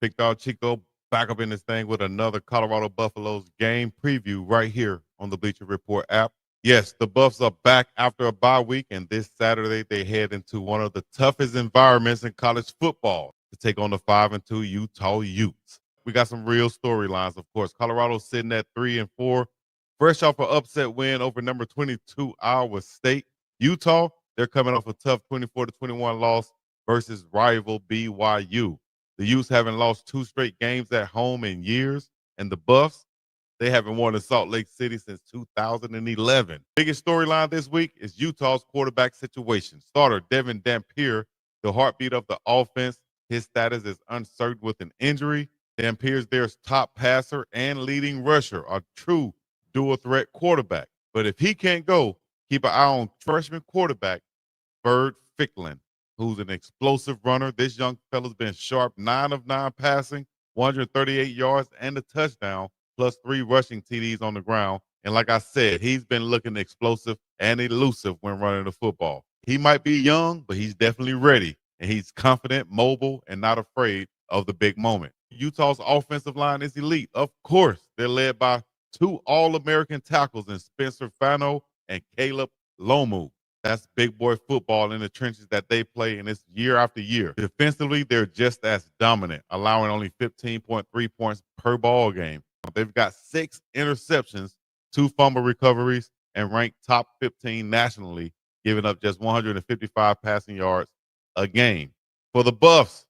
BiggDogg Chico back up in this thing with another Colorado Buffaloes game preview right here on the Bleacher Report app. Yes, the Buffs are back after a bye week, and this Saturday they head into one of the toughest environments in college football to take on the 5-2 Utah Utes. We got some real storylines, of course. Colorado's sitting at 3-4, fresh off an upset win over number 22 Iowa State. Utah, they're coming off a tough 24-21 loss versus rival BYU. The Utes haven't lost 2 straight games at home in years, and the Buffs, they haven't won in Salt Lake City since 2011. Biggest storyline this week is Utah's quarterback situation. Starter Devin Dampier, the heartbeat of the offense, his status is uncertain with an injury. Dampier's their top passer and leading rusher, a true dual threat quarterback. But if he can't go, keep an eye on freshman quarterback Bird Ficklin, who's an explosive runner. This young fella's been sharp, 9 of 9 passing, 138 yards and a touchdown, plus 3 rushing TDs on the ground. And like I said, he's been looking explosive and elusive when running the football. He might be young, but he's definitely ready. And he's confident, mobile, and not afraid of the big moment. Utah's offensive line is elite. Of course, they're led by 2 All-American tackles in Spencer Fano and Caleb Lomu. That's big boy football in the trenches that they play, and it's year after year. Defensively, they're just as dominant, allowing only 15.3 points per ball game. They've got 6 interceptions, 2 fumble recoveries, and ranked top 15 nationally, giving up just 155 passing yards a game. For the Buffs,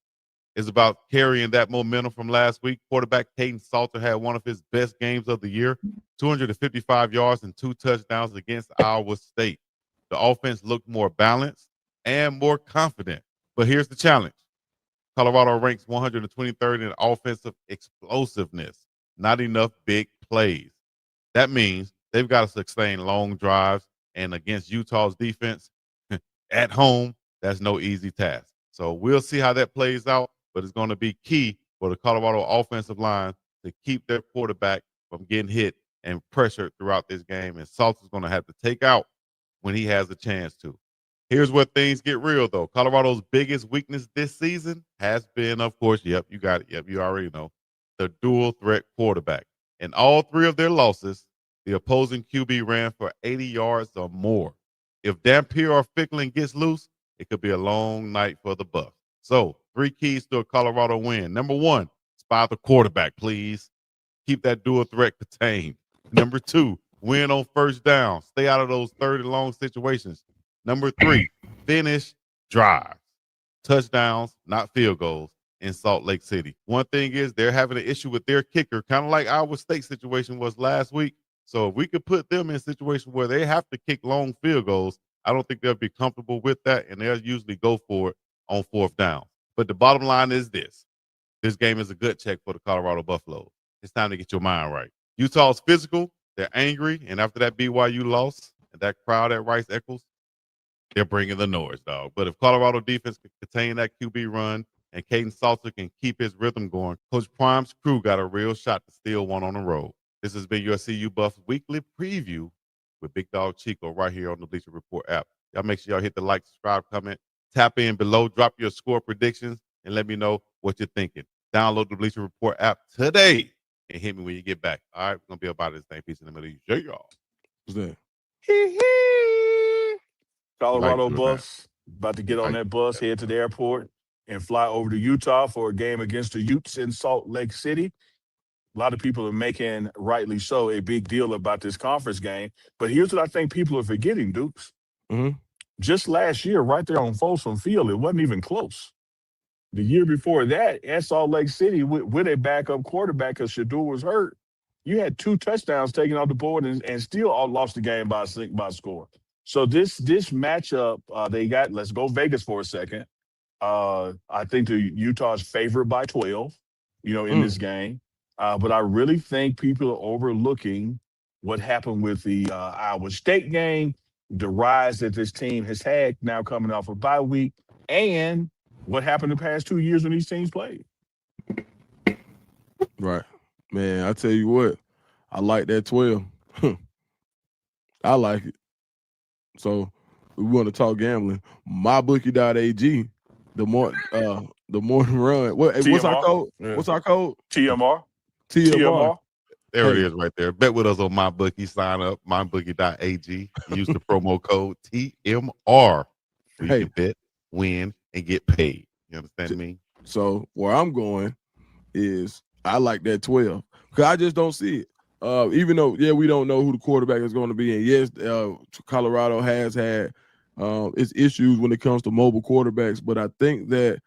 it's about carrying that momentum from last week. Quarterback Kaidon Salter had one of his best games of the year, 255 yards and 2 touchdowns against Iowa State. The offense looked more balanced and more confident. But here's the challenge. Colorado ranks 123rd in offensive explosiveness. Not enough big plays. That means they've got to sustain long drives. And against Utah's defense, at home, that's no easy task. So we'll see how that plays out. But it's going to be key for the Colorado offensive line to keep their quarterback from getting hit and pressured throughout this game. And Salter's going to have to take out when he has a chance to. Here's where things get real, though. Colorado's biggest weakness this season has been, of course, yep, you got it. Yep, you already know, the dual threat quarterback. In all 3 of their losses, the opposing QB ran for 80 yards or more. If Dampier or Ficklin gets loose, it could be a long night for the Buffs. So 3 keys to a Colorado win. Number 1, spy the quarterback, please. Keep that dual threat contained. Number 2, win on first down. Stay out of those 3rd and long situations. Number 3, finish drives. Touchdowns, not field goals, in Salt Lake City. One thing is they're having an issue with their kicker, kind of like Iowa State situation was last week. So if we could put them in a situation where they have to kick long field goals, I don't think they'll be comfortable with that, and they'll usually go for it on 4th down. But the bottom line is this. This game is a good check for the Colorado Buffaloes. It's time to get your mind right. Utah's physical. They're angry, and after that BYU loss and that crowd at Rice-Eccles, they're bringing the noise, dog. But if Colorado defense can contain that QB run and Kaidon Salter can keep his rhythm going, Coach Prime's crew got a real shot to steal one on the road. This has been your CU Buffs weekly preview with BiggDogg Chico right here on the Bleacher Report app. Y'all make sure y'all hit the like, subscribe, comment, tap in below, drop your score predictions, and let me know what you're thinking. Download the Bleacher Report app today and hit me when you get back. All right, we're going to be about this thing. Peace in the middle. Yeah, y'all. What's that? Colorado Buffs about to get on that bus, head to the airport, and fly over to Utah for a game against the Utes in Salt Lake City. A lot of people are making, rightly so, a big deal about this conference game. But here's what I think people are forgetting, Dukes. Mm-hmm. Just last year, right there on Folsom Field, it wasn't even close. The year before that, at Salt Lake City, with a backup quarterback because Shedeur was hurt, you had 2 touchdowns taken off the board and still all lost the game by a score. So this matchup, they got, let's go Vegas for a second. I think the Utah's favored by 12, in this game. But I really think people are overlooking what happened with the Iowa State game, the rise that this team has had now coming off a bye week, and what happened the past 2 years when these teams played. Right. Man, I tell you what, I like that 12. I like it. So we want to talk gambling. MyBookie.ag, the more The morning run. What's our TMR. code? Yeah. What's our code? TMR. TMR. There it is right there. Bet with us on MyBookie. Sign up, mybookie.ag. Use the promo code TMR where you can bet, win, and get paid. You understand me? So where I'm going is I like that 12 because I just don't see it. Even though, we don't know who the quarterback is going to be. And yes, Colorado has had its issues when it comes to mobile quarterbacks. But I think that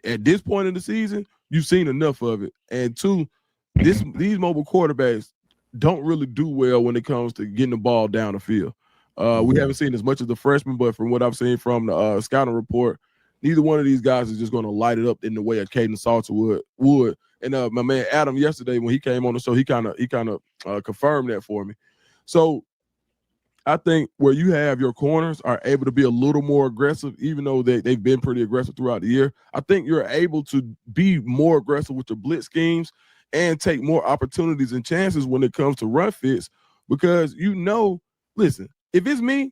at this point in the season, you've seen enough of it. And two, these mobile quarterbacks don't really do well when it comes to getting the ball down the field. We haven't seen as much as the freshmen, but from what I've seen from the scouting report, neither one of these guys is just going to light it up in the way a Kaidon Salter would. And my man Adam yesterday when he came on the show, he kind of confirmed that for me. So I think where you have your corners are able to be a little more aggressive, even though they've been pretty aggressive throughout the year. I think you're able to be more aggressive with your blitz schemes and take more opportunities and chances when it comes to run fits because listen, if it's me,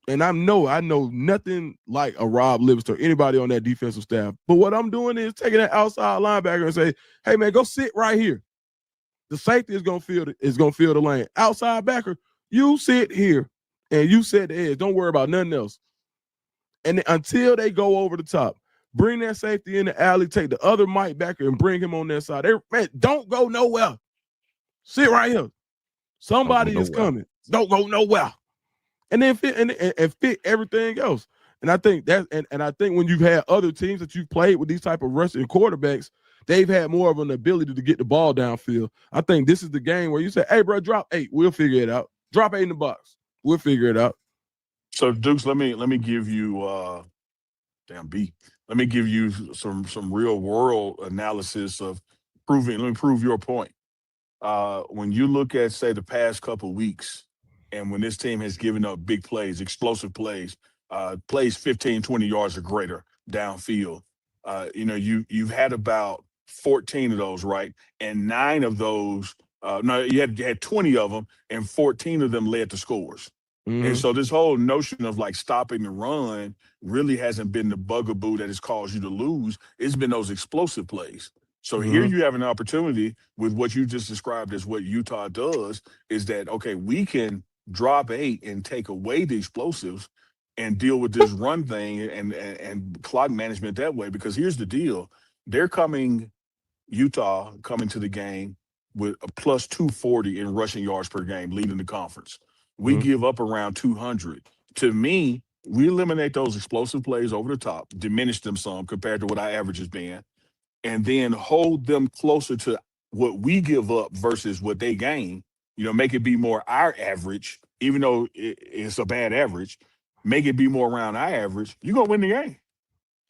and I know nothing like a Rob Livingston or anybody on that defensive staff. But what I'm doing is taking that outside linebacker and say, hey, man, go sit right here. The safety is gonna feel the lane. Outside backer, you sit here and you set the edge. Don't worry about nothing else. And until they go over the top, bring that safety in the alley, take the other Mike backer and bring him on that side. Man, don't go nowhere. Sit right here. Somebody is coming. Don't go nowhere. And then fit everything else. And I think I think when you've had other teams that you've played with these type of rushing quarterbacks, they've had more of an ability to get the ball downfield. I think this is the game where you say, hey, bro, drop 8. We'll figure it out. Drop 8 in the box. We'll figure it out. So, Dukes, let me give you let me give you some real world analysis of let me prove your point. When you look at, say, the past couple of weeks, and when this team has given up big plays, explosive plays, plays 15, 20 yards or greater downfield, you've had about 14 of those, right? And 9 of those, you had 20 of them, and 14 of them led to scores. Mm-hmm. And so this whole notion of like stopping the run really hasn't been the bugaboo that has caused you to lose. It's been those explosive plays. So here you have an opportunity with what you just described as what Utah does is that, okay, we can drop 8 and take away the explosives and deal with this run thing and clock management that way. Because here's the deal. Utah coming to the game with a plus 240 in rushing yards per game, leading the conference. We give up around 200. To me, we eliminate those explosive plays over the top, diminish them some compared to what our average has been, and then hold them closer to what we give up versus what they gain, make it be more our average, even though it's a bad average, make it be more around our average, you're going to win the game.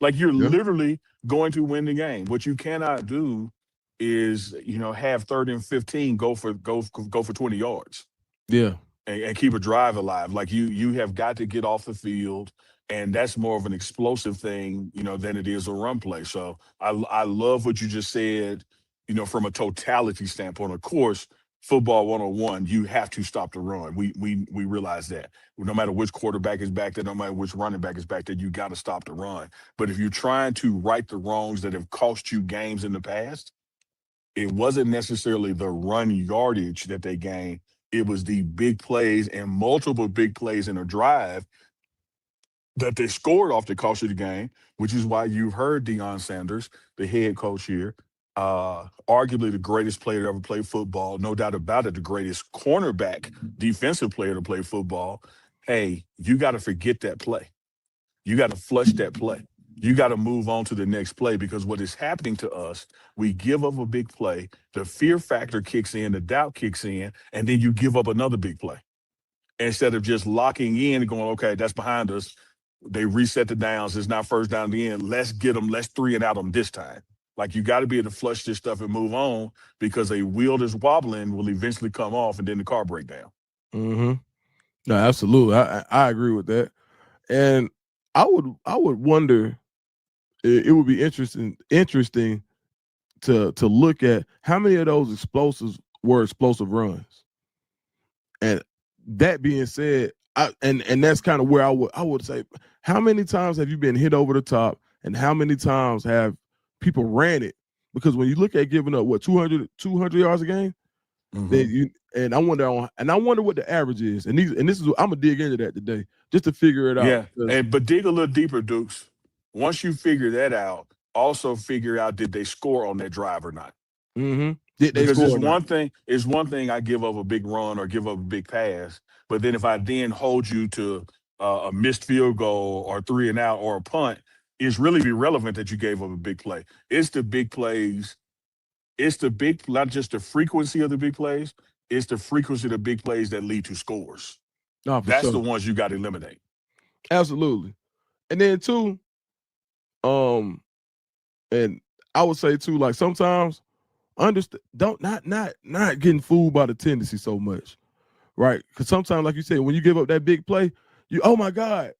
Like you're literally going to win the game. What you cannot do is, have 3rd and 15 go for 20 yards. Yeah. And keep a drive alive. Like you have got to get off the field, and that's more of an explosive thing, than it is a run play. So I love what you just said, from a totality standpoint. Of course, football 101, you have to stop the run. We realize that. No matter which quarterback is back there, no matter which running back is back there, you got to stop the run. But if you're trying to right the wrongs that have cost you games in the past, it wasn't necessarily the run yardage that they gained. It was the big plays and multiple big plays in a drive that they scored off the cost of the game, which is why you've heard Deion Sanders, the head coach here, arguably the greatest player to ever play football, no doubt about it, the greatest cornerback defensive player to play football. Hey, you got to forget that play. You got to flush that play. You got to move on to the next play because what is happening to us, we give up a big play, the fear factor kicks in, the doubt kicks in, and then you give up another big play. Instead of just locking in and going, okay, that's behind us. They reset the downs. It's not first down the end. Let's get them. Let's 3 and out them this time. Like you got to be able to flush this stuff and move on because a wheel that's wobbling will eventually come off and then the car break down. Mm-hmm. No, absolutely. I agree with that. And I would wonder, it would be interesting to look at how many of those explosives were explosive runs. And that being said, and that's kind of where I would say, how many times have you been hit over the top and how many times have people ran it? Because when you look at giving up, what, 200 yards a game, and I wonder what the average is. And this is, I'm going to dig into that today just to figure it out. Yeah, but dig a little deeper, Dukes. Once you figure that out, also figure out, did they score on that drive or not? Mm-hmm. Because it's one thing I give up a big run or give up a big pass, but then if I then hold you to a missed field goal or 3 and out or a punt, it's really irrelevant that you gave up a big play. It's the big plays. It's not just the frequency of the big plays. It's the frequency of the big plays that lead to scores. No, That's the ones you got to eliminate. Absolutely. And then too, and I would say too, like sometimes not getting fooled by the tendency so much, right? Because sometimes, like you said, when you give up that big play, oh my God,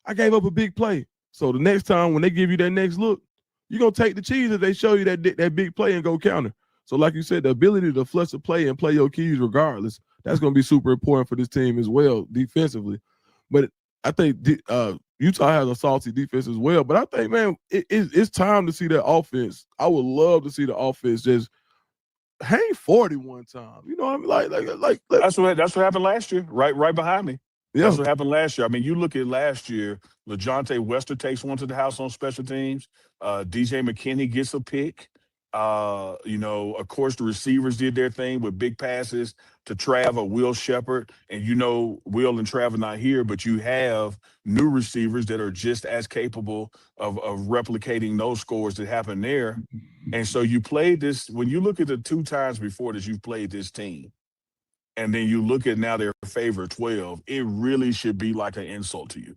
I gave up a big play. So the next time when they give you that next look, you're gonna take the cheese if they show you that big play and go counter. So like you said, the ability to flush a play and play your keys regardless, that's gonna be super important for this team as well defensively. But I think Utah has a salty defense as well. But I think, man, it's time to see that offense. I would love to see the offense just hang 40 one time. You know what I mean? Like that's what happened last year, right behind me. Yeah. That's what happened last year. I mean, you look at last year, LaJohntay Wester takes one to the house on special teams. DJ McKinney gets a pick. Of course, the receivers did their thing with big passes to Trav or Will Shepherd. And, Will and Trav are not here, but you have new receivers that are just as capable of replicating those scores that happened there. And so you played this, when you look at the 2 times before that you've played this team, and then you look at now their favorite 12, it really should be like an insult to you.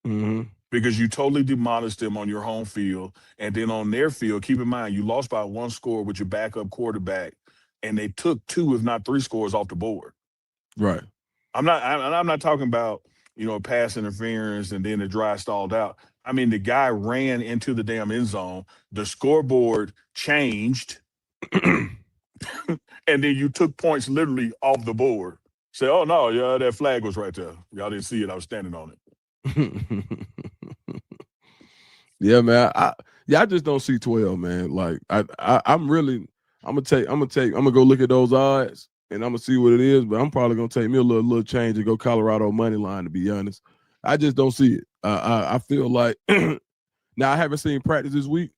Mm-hmm. Because you totally demolished them on your home field. And then on their field, keep in mind, you lost by 1 score with your backup quarterback, and they took 2, if not 3 scores off the board. Right. I'm not talking about, pass interference and then the drive stalled out. I mean, the guy ran into the damn end zone. The scoreboard changed. And then you took points literally off the board. Say, oh, no, yeah, that flag was right there. Y'all didn't see it. I was standing on it. Yeah, man. I just don't see 12, man. Like I'm gonna go look at those odds and I'm gonna see what it is, but I'm probably gonna take me a little change and go Colorado money line, to be honest. I just don't see it. I feel like now I haven't seen practice this week,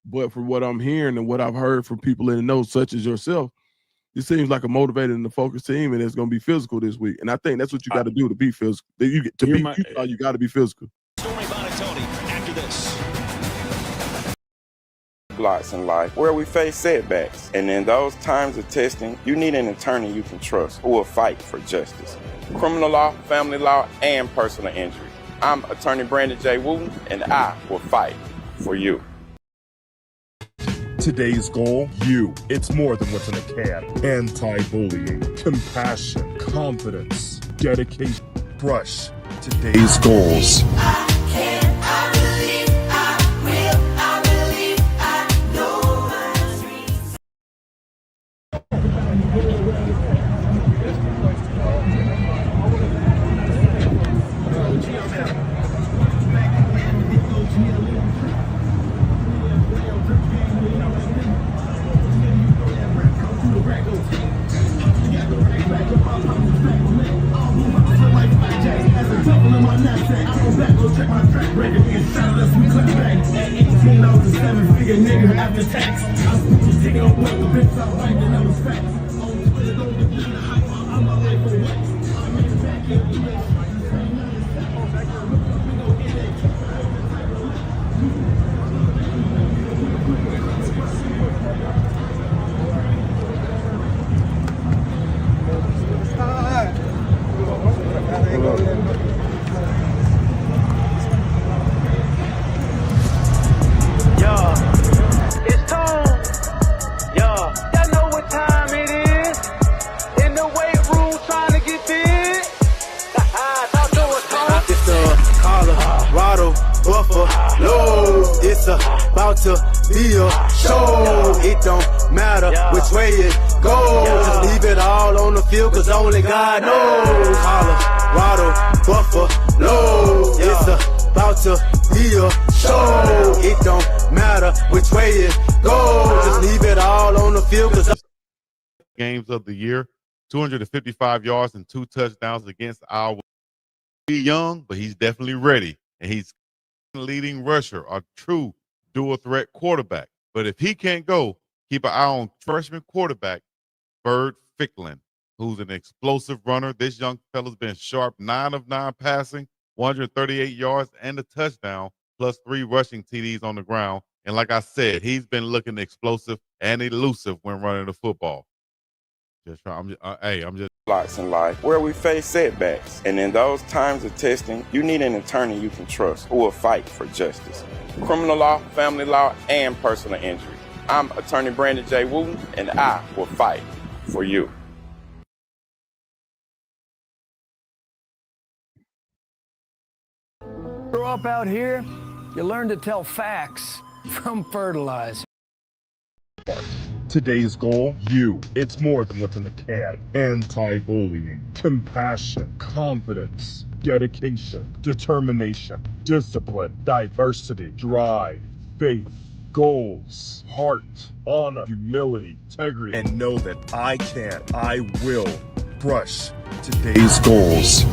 but from what I'm hearing and what I've heard from people in the know, such as yourself, it seems like a motivated and a focused team, and it's going to be physical this week. And I think that's what you got to do to be physical. You got to be physical. After this. Lots in life where we face setbacks, and in those times of testing, you need an attorney you can trust who will fight for justice. Criminal law, family law, and personal injury. I'm attorney Brandon J. Wooten, and I will fight for you. Today's goal, you. It's more than what's in a can. Anti-bullying, compassion, confidence, dedication, brush. Today's goals. To be a show, it don't matter which way it goes. Just leave it all on the field, cause only God knows. Colorado, Buffalo, it's about to be a show. It don't matter which way it goes. Just leave it all on the field. Games of the year, 255 yards and 2 touchdowns against Iowa. He's young, but he's definitely ready. And he's leading rusher, a true dual threat quarterback. But if he can't go, keep an eye on freshman quarterback Bird Ficklin, who's an explosive runner. This young fella's been sharp, 9 of 9 passing, 138 yards and a touchdown, plus 3 rushing TDs on the ground. And like I said, he's been looking explosive and elusive when running the football. I'm just Lots in life where we face setbacks, and in those times of testing, you need an attorney you can trust who will fight for justice. Criminal law, family law, and personal injury. I'm attorney Brandon J. Wooten, and I will fight for you. Grow up out here, you learn to tell facts from fertilizer. Today's goal, you. It's more than what's in the can. Anti-bullying, compassion, confidence, dedication, determination, discipline, diversity, drive, faith, goals, heart, honor, humility, integrity. And know that I will crush today's goals.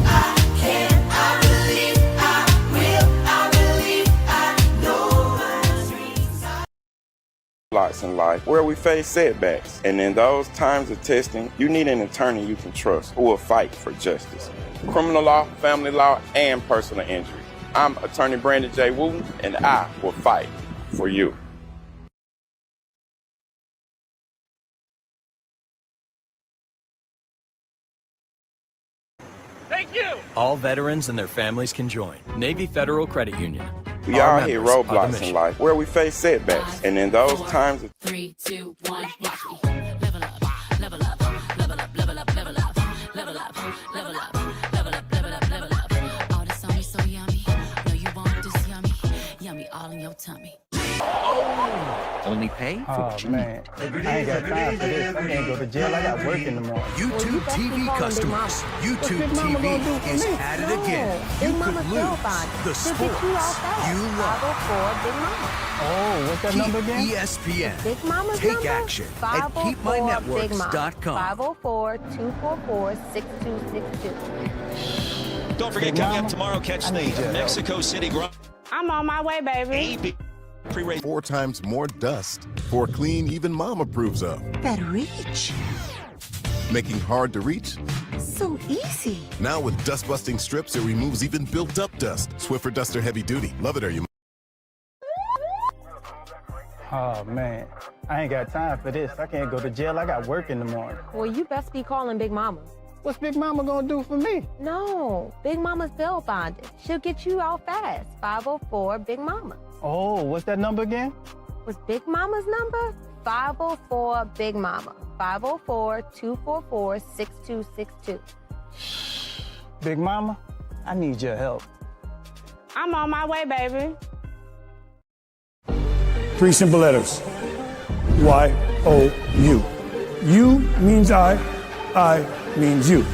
Lots in life where we face setbacks, and in those times of testing, you need an attorney you can trust who will fight for justice. Criminal law, family law, and personal injury. I'm attorney Brandon J. Wooten, and I will fight for you. Thank you. All veterans and their families can join Navy Federal Credit Union. We all hit members are the roadblocks in mission. life where we face setbacks, and in those times of 3, 2, 1, watch me. Level up, level up, level up, level up, level up, level up, level up, level up, level up, level up. All this on me so yummy. Know you want this yummy, yummy all in your tummy. Only pay for Oh man, I ain't got time for this. I can't go to jail. I got work in the morning. YouTube TV customers. YouTube TV is at it again. You could lose the sports you love. Oh, what's that number again? ESPN. Big Mama's Take number? action at keepmynetworks.com. 504-244-6262. Don't forget, coming up tomorrow, catch the Mexico City Grand I'm on my way, baby. Pre-race. 4 times more dust. 4 clean, even Mom approves of. Better reach. Making hard to reach? So easy. Now with dust-busting strips, it removes even built-up dust. Swiffer Duster Heavy Duty. Love it or you... Oh man, I ain't got time for this. I can't go to jail. I got work in the morning. Well, you best be calling Big Mama. What's Big Mama gonna do for me? No, Big Mama's bail bonded. She'll get you out fast. 504 Big Mama. Oh, what's that number again? What's Big Mama's number? 504 Big Mama. 504-244-6262. Big Mama, I need your help. I'm on my way, baby. 3 simple letters. Y-O-U. U means I means you.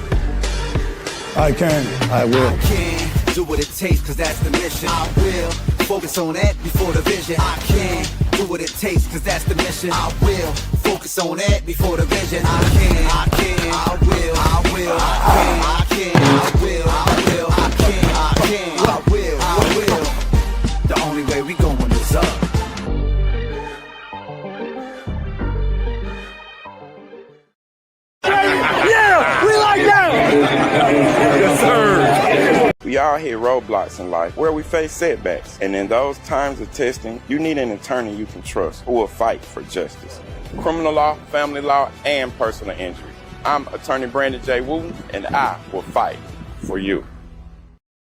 I can, I will. I can do what it takes, cause that's the mission. I will focus on that before the vision. I can do what it takes, cause that's the mission. I will focus on that before the vision. I can, I will, I will, I can, I will, I will, I can, I will. The only way we going is up. Yeah, we like that. Yes, sir. We all hit roadblocks in life where we face setbacks, and in those times of testing, you need an attorney you can trust who will fight for justice. Criminal law, family law, and personal injury. I'm attorney Brandon J. Wooten, and I will fight for you.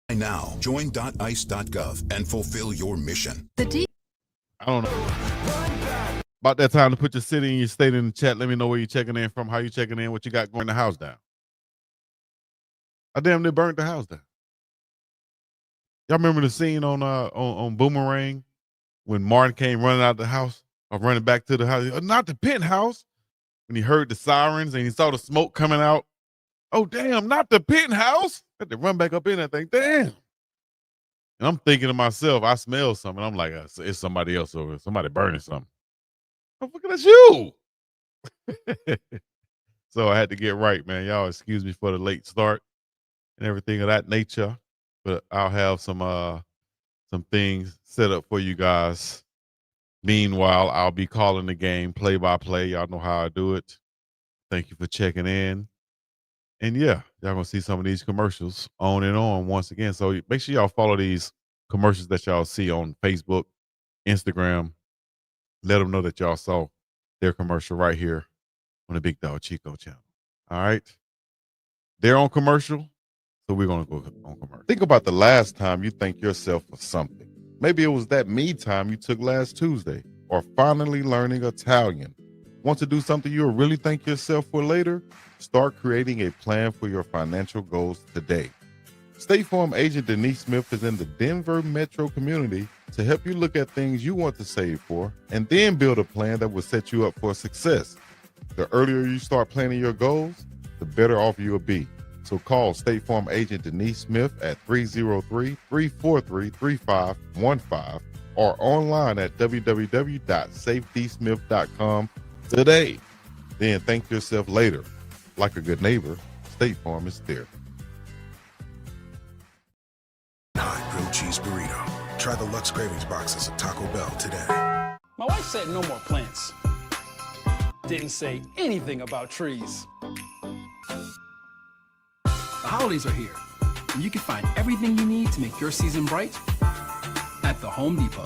Now, join.ice.gov and fulfill your mission. I don't know. About that time to put your city and your state in the chat. Let me know where you're checking in from, how you checking in, what you got going the house down. I damn near burnt the house down. Y'all remember the scene on Boomerang when Martin came running out of the house or running back to the house? Not the penthouse. When he heard the sirens and he saw the smoke coming out. Oh, damn, not the penthouse. Had to run back up in that thing. Damn. And I'm thinking to myself, I smell something. I'm like, it's somebody else over there. Somebody burning something. I'm looking at you. So I had to get right, man. Y'all excuse me for the late start and everything of that nature. But I'll have some things set up for you guys. Meanwhile, I'll be calling the game play by play. Y'all know how I do it. Thank you for checking in. And yeah, y'all gonna see some of these commercials on and on once again. So make sure y'all follow these commercials that y'all see on Facebook, Instagram. Let them know that y'all saw their commercial right here on the BiggDogg Chico channel. All right. They're on commercial, so we're going to go on commercial. Think about the last time you thank yourself for something. Maybe it was that me time you took last Tuesday, or finally learning Italian. Want to do something you'll really thank yourself for later? Start creating a plan for your financial goals today. State Farm agent Denise Smith is in the Denver metro community to help you look at things you want to save for and then build a plan that will set you up for success. The earlier you start planning your goals, the better off you'll be. So call State Farm agent Denise Smith at 303-343-3515 or online at www.safedysmith.com today. Then thank yourself later. Like a good neighbor, State Farm is there. Grilled cheese burrito. Try the Lux Cravings boxes at Taco Bell today. My wife said no more plants. Didn't say anything about trees. The holidays are here, and you can find everything you need to make your season bright at the Home Depot.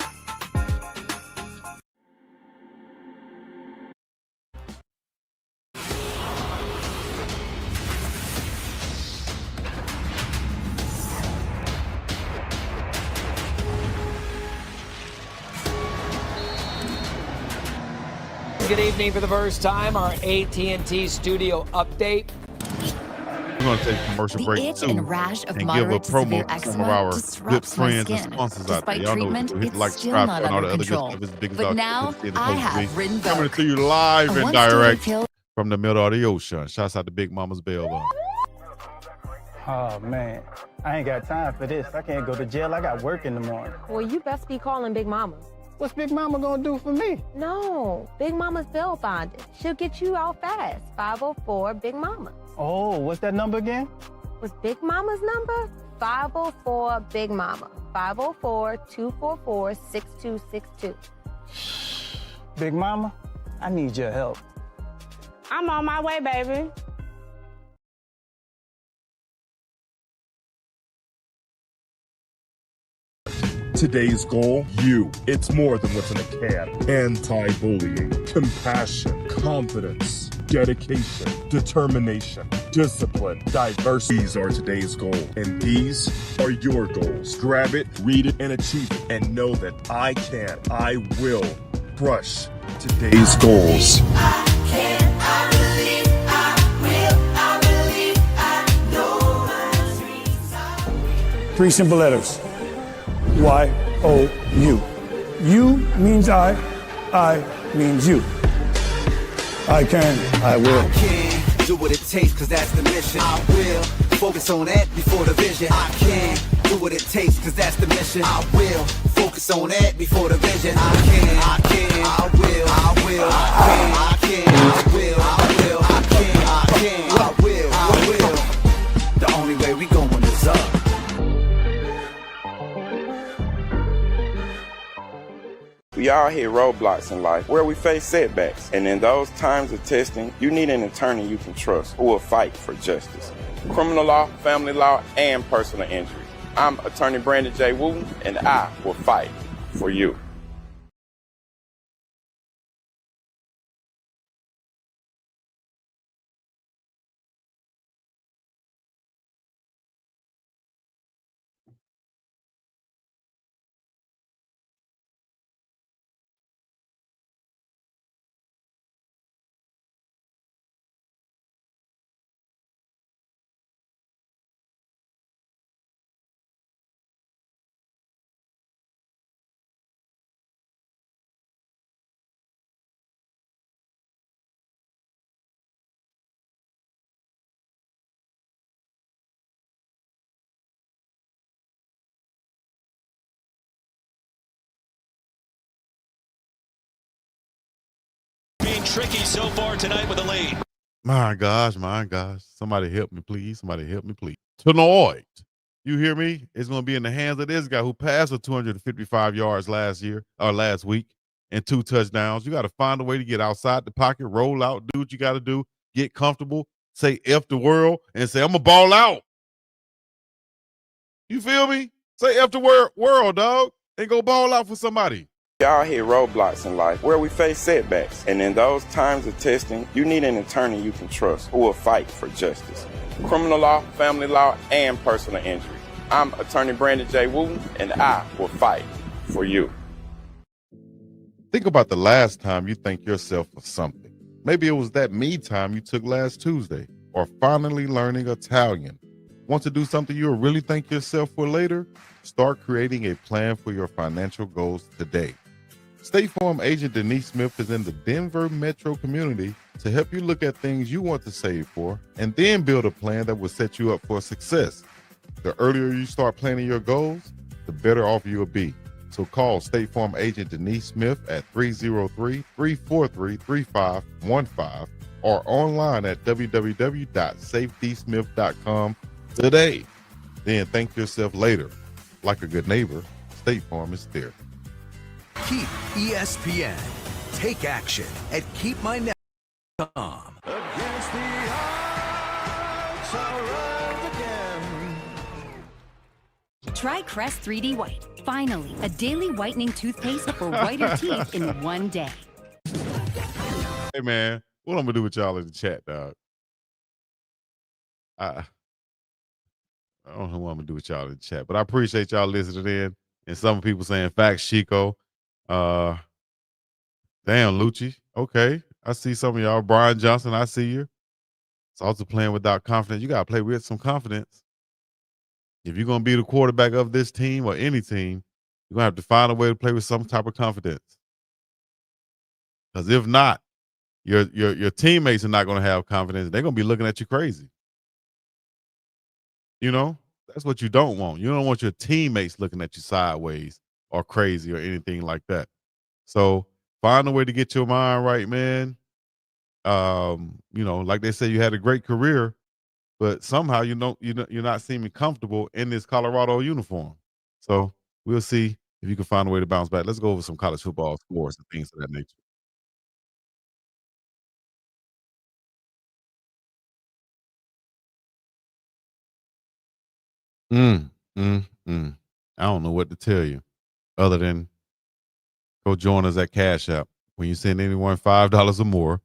Good evening. For the first time, our AT&T studio update. We're going to take a commercial break itch too and rash of and give a moderate to severe promo to some of eczema our good disrupts my friends and skin. sponsors out there. Despite Y'all know treatment, hit it's like, still subscribe, not and all under the other control. good stuff. It's Big But Dog. now I have coming Rinvoq, to you live a and once-daily direct pill. from the middle of the ocean. Shouts out to Big Mama's Bell Bone. Oh, man. I ain't got time for this. I can't go to jail. I got work in the morning. Well, you best be calling Big Mama. What's Big Mama gonna do for me? No, Big Mama's bail bonded. She'll get you out fast. 504 Big Mama. Oh, what's that number again? Was Big Mama's number? 504 Big Mama. 504-244-6262. Big Mama, I need your help. I'm on my way, baby. Today's goal, you. It's more than what's in a can. Anti-bullying, compassion, confidence, dedication, determination, discipline, diversity. These are today's goals, and these are your goals. Grab it, read it, and achieve it, and know that I will crush today's goals. Three simple letters. Y-O-U. You means I means you. I can, I will. I can do what it takes, cause that's the mission. I will focus on that before the vision. I can do what it takes, cause that's the mission. I will focus on that before the vision. I can, I will, I will, I can, I will, I will, I can, I will. The only way we going is up. We all hit roadblocks in life where we face setbacks. And in those times of testing, you need an attorney you can trust who will fight for justice. Criminal law, family law, and personal injury. I'm attorney Brandon J. Wooten, and I will fight for you. tricky so far tonight with the lead. My gosh. Somebody help me, please. Somebody help me, please. Tonight, you hear me? It's going to be in the hands of this guy who passed for 255 yards last week and 2 touchdowns. You got to find a way to get outside the pocket, roll out, do what you got to do, get comfortable, say F the world, and say, I'm going to ball out. You feel me? Say F the world, dog, and go ball out for somebody. Y'all hit roadblocks in life where we face setbacks. And in those times of testing, you need an attorney you can trust who will fight for justice. Criminal law, family law, and personal injury. I'm attorney Brandon J. Wooten, and I will fight for you. Think about the last time you thanked yourself for something. Maybe it was that me time you took last Tuesday, or finally learning Italian. Want to do something you'll really thank yourself for later? Start creating a plan for your financial goals today. State Farm agent Denise Smith is in the Denver metro community to help you look at things you want to save for and then build a plan that will set you up for success. The earlier you start planning your goals, the better off you'll be. So call State Farm agent Denise Smith at 303-343-3515 or online at www.safetysmith.com today. Then thank yourself later. Like a good neighbor, State Farm is there. Keep ESPN. Take action at keepmynet.com. Against the odds, I'll rise again. Try Crest 3D White. Finally, a daily whitening toothpaste for whiter teeth in one day. Hey, man, what I'm going to do with y'all in the chat, dog? I don't know what I'm going to do with y'all in the chat, but I appreciate y'all listening in. And some people saying, facts, Chico. Damn, Lucci. Okay. I see some of y'all. Brian Johnson, I see you. It's also playing without confidence. You got to play with some confidence. If you're going to be the quarterback of this team or any team, you're going to have to find a way to play with some type of confidence. Because if not, your teammates are not going to have confidence. They're going to be looking at you crazy. You know, that's what you don't want. You don't want your teammates looking at you sideways or crazy or anything like that. So find a way to get your mind right, man. You know, like they say, you had a great career, but somehow you're not seeming comfortable in this Colorado uniform. So we'll see if you can find a way to bounce back. Let's go over some college football scores and things of that nature. I don't know what to tell you other than go join us at Cash App. When you send anyone $5 or more,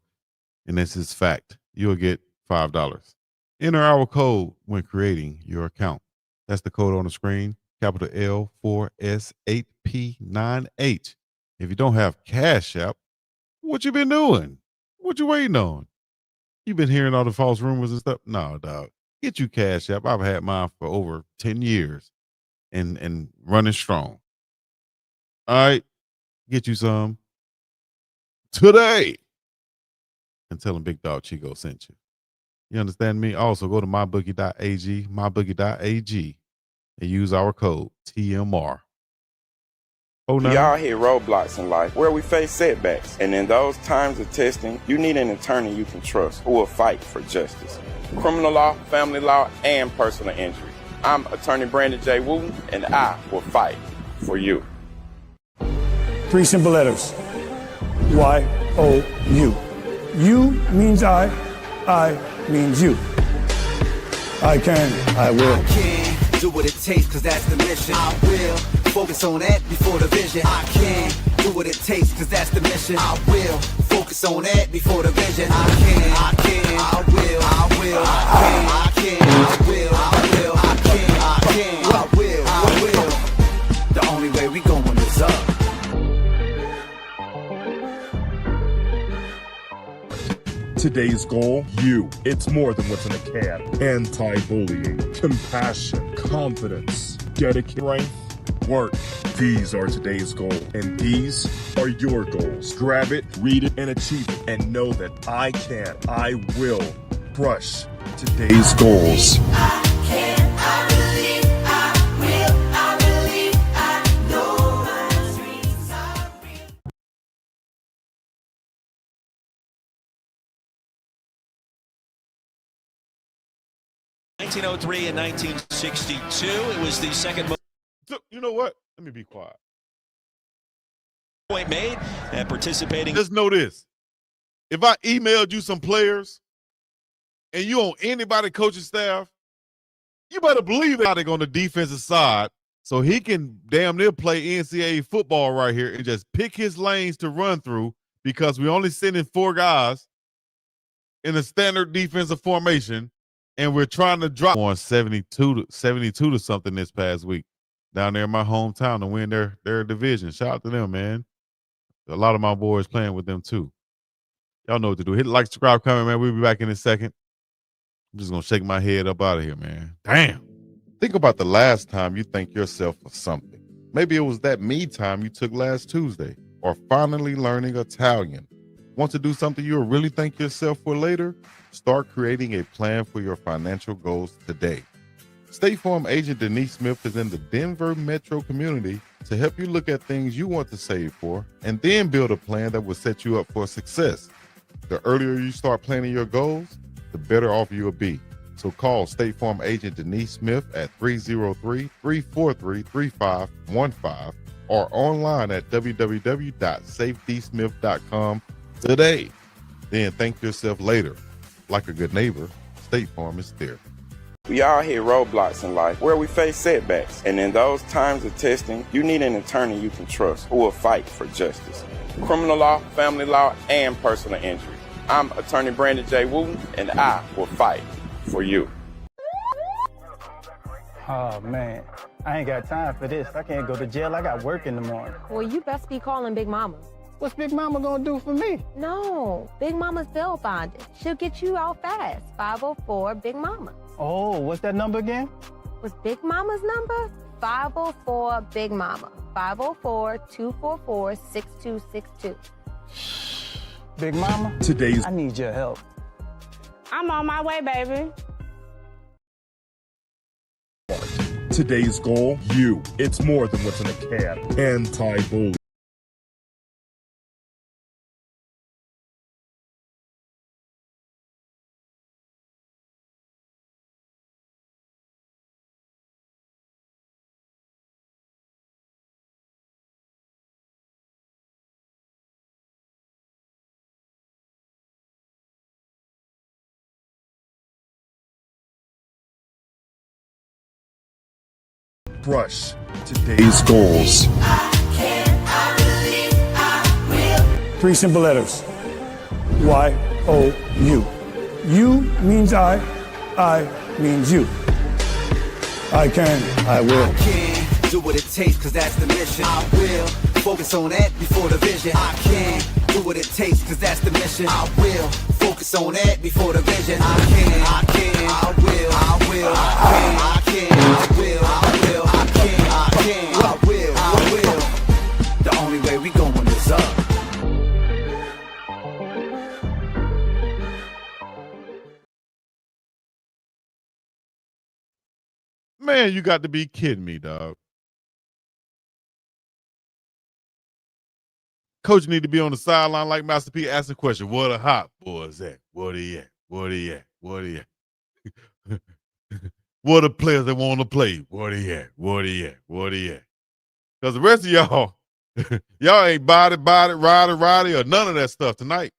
and this is fact, you'll get $5. Enter our code when creating your account. That's the code on the screen, capital L4S8P9H. If you don't have Cash App, what you been doing? What you waiting on? You been hearing all the false rumors and stuff? No, dog. Get you Cash App. I've had mine for over 10 years and running strong. All right. Get you some today and tell them BiggDogg Chico sent you. You understand me? Also, go to mybookie.ag, and use our code TMR. Oh, no. Y'all hit roadblocks in life where we face setbacks. And in those times of testing, you need an attorney you can trust who will fight for justice. Criminal law, family law, and personal injury. I'm attorney Brandon J. Wooten, and I will fight for you. 3 simple letters. Y-O-U. U means I means you. I can, I will. I can do what it takes, cause that's the mission. I will focus on that before the vision. I can do what it takes, cause that's the mission. I will focus on that before the vision. I can, I will, I will, I can, I will, I will, I can, I will, I will. The only way we going is up. Today's goal, you. It's more than what's in a can. Anti-bullying, compassion, confidence, dedication, work. These are today's goals, and these are your goals. Grab it, read it, and achieve it, and know that I will crush today's goals. 1903 and 1962. It was the second most. So, you know what? Let me be quiet. Point made and participating. Just know this. If I emailed you some players and you on anybody coaching staff, you better believe they're on the defensive side so he can damn near play NCAA football right here and just pick his lanes to run through because we only sending 4 guys in a standard defensive formation and we're trying to drop on 72 to something this past week down there in my hometown to win their division. Shout out to them, man. A lot of my boys playing with them too. Y'all know what to do. Hit the like, subscribe, comment, man. We'll be back in a second. I'm just going to shake my head up out of here, man. Damn. Think about the last time you thank yourself for something. Maybe it was that me time you took last Tuesday or finally learning Italian. Want to do something you'll really thank yourself for later? Start creating a plan for your financial goals today. State Farm agent Denise Smith is in the Denver metro community to help you look at things you want to save for and then build a plan that will set you up for success. The earlier you start planning your goals, the better off you'll be. So call State Farm agent Denise Smith at 303-343-3515 or online at www.safedysmith.com today. Then thank yourself later. Like a good neighbor, State Farm is there. We all hit roadblocks in life where we face setbacks. And in those times of testing, you need an attorney you can trust who will fight for justice. Criminal law, family law, and personal injury. I'm attorney Brandon J. Wooten, and I will fight for you. Oh, man. I ain't got time for this. I can't go to jail. I got work in the morning. Well, you best be calling Big Mama. What's Big Mama gonna do for me? No, Big Mama's bail bonded. She'll get you out fast. 504 Big Mama. Oh, what's that number again? What's Big Mama's number? 504 Big Mama. 504-244-6262. Big Mama, I need your help. I'm on my way, baby. Today's goal, you. It's more than what's in a can. Anti-bullying. Brush today's goals. 3 simple letters. Y-O-U. You means I means you. I can, I will. I can do what it takes, cause that's the mission. I will focus on that before the vision. I can do what it takes, cause that's the mission. I will focus on that before the vision. I can, I will, I will, I can, I will, I will, I can, I will, I will. The only way we going is up. Man, you got to be kidding me, dog. Coach need to be on the sideline like Master P asking a question. Where the hot boys at? Where they at? Where they at? Where they at? Where the players that want to play? Where they at? Where they at? Where they at? Because the rest of y'all, y'all ain't body, ridey, or none of that stuff tonight.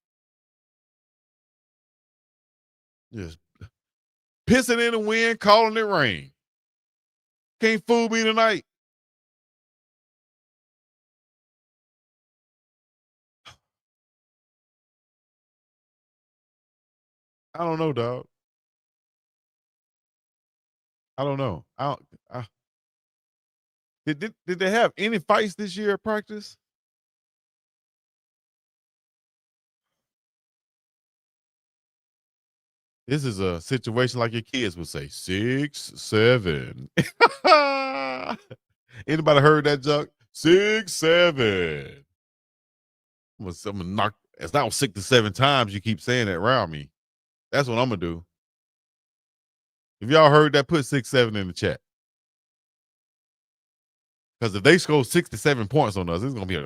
Just pissing in the wind, calling it rain. Can't fool me tonight. I don't know, dog. I don't know. Did they have any fights this year at practice? This is a situation like your kids would say, 6, 7. Anybody heard that joke? 6, 7. I'm gonna knock. It's not 6 to 7 times you keep saying that around me. That's what I'm gonna do. If y'all heard that, put 6, 7 in the chat. Because if they score 6 to 7 points on us, it's gonna be a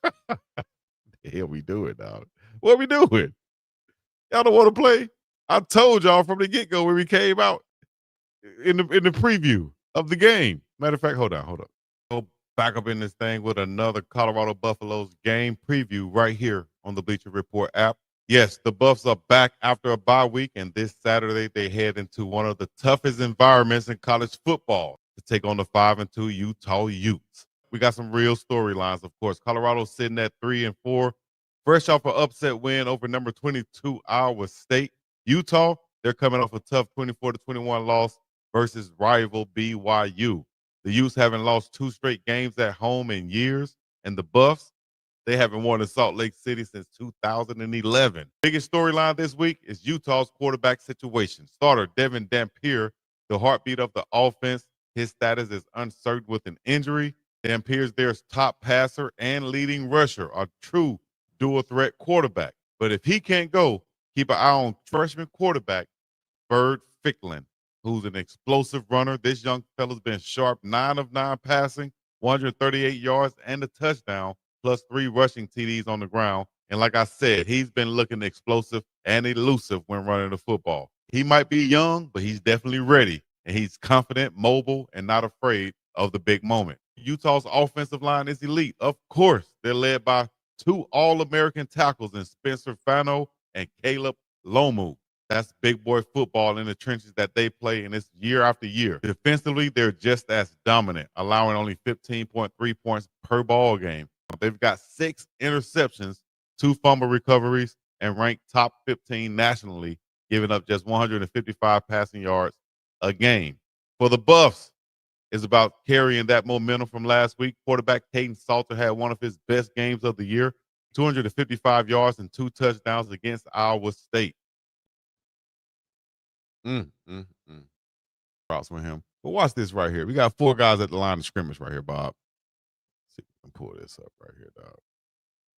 the hell we doing, dog? What we doing? Y'all don't want to play? I told y'all from the get-go when we came out. in the preview of the game. Matter of fact, hold on. Go back up in this thing with another Colorado Buffaloes game preview right here on the Bleacher Report app. Yes, the Buffs are back after a bye week, and this Saturday they head into one of the toughest environments in college football to take on the 5-2 Utah Utes. We got some real storylines, of course. Colorado's sitting at 3-4, fresh off an upset win over number 22 Iowa State. Utah, they're coming off a tough 24-21 loss versus rival BYU. The Utes haven't lost 2 straight games at home in years, and the Buffs, they haven't won in Salt Lake City since 2011. Biggest storyline this week is Utah's quarterback situation. Starter Devin Dampier, the heartbeat of the offense. His status is uncertain with an injury. Dampier's their top passer and leading rusher, a true dual threat quarterback. But if he can't go, keep an eye on freshman quarterback Bird Ficklin, who's an explosive runner. This young fella's been sharp, 9 of 9 passing, 138 yards and a touchdown, plus 3 rushing TDs on the ground. And like I said, he's been looking explosive and elusive when running the football. He might be young, but he's definitely ready. And he's confident, mobile, and not afraid of the big moment. Utah's offensive line is elite. Of course, they're led by 2 All-American tackles in Spencer Fano and Caleb Lomu. That's big boy football in the trenches that they play, and it's year after year. Defensively, they're just as dominant, allowing only 15.3 points per ball game. They've got 6 interceptions, 2 fumble recoveries, and ranked top 15 nationally, giving up just 155 passing yards a game. For the Buffs, it's about carrying that momentum from last week. Quarterback Kaidon Salter had one of his best games of the year, 255 yards and 2 touchdowns against Iowa State. Props with him. But watch this right here. We got 4 guys at the line of scrimmage right here, Bob. Let's see if we can pull this up right here, dog.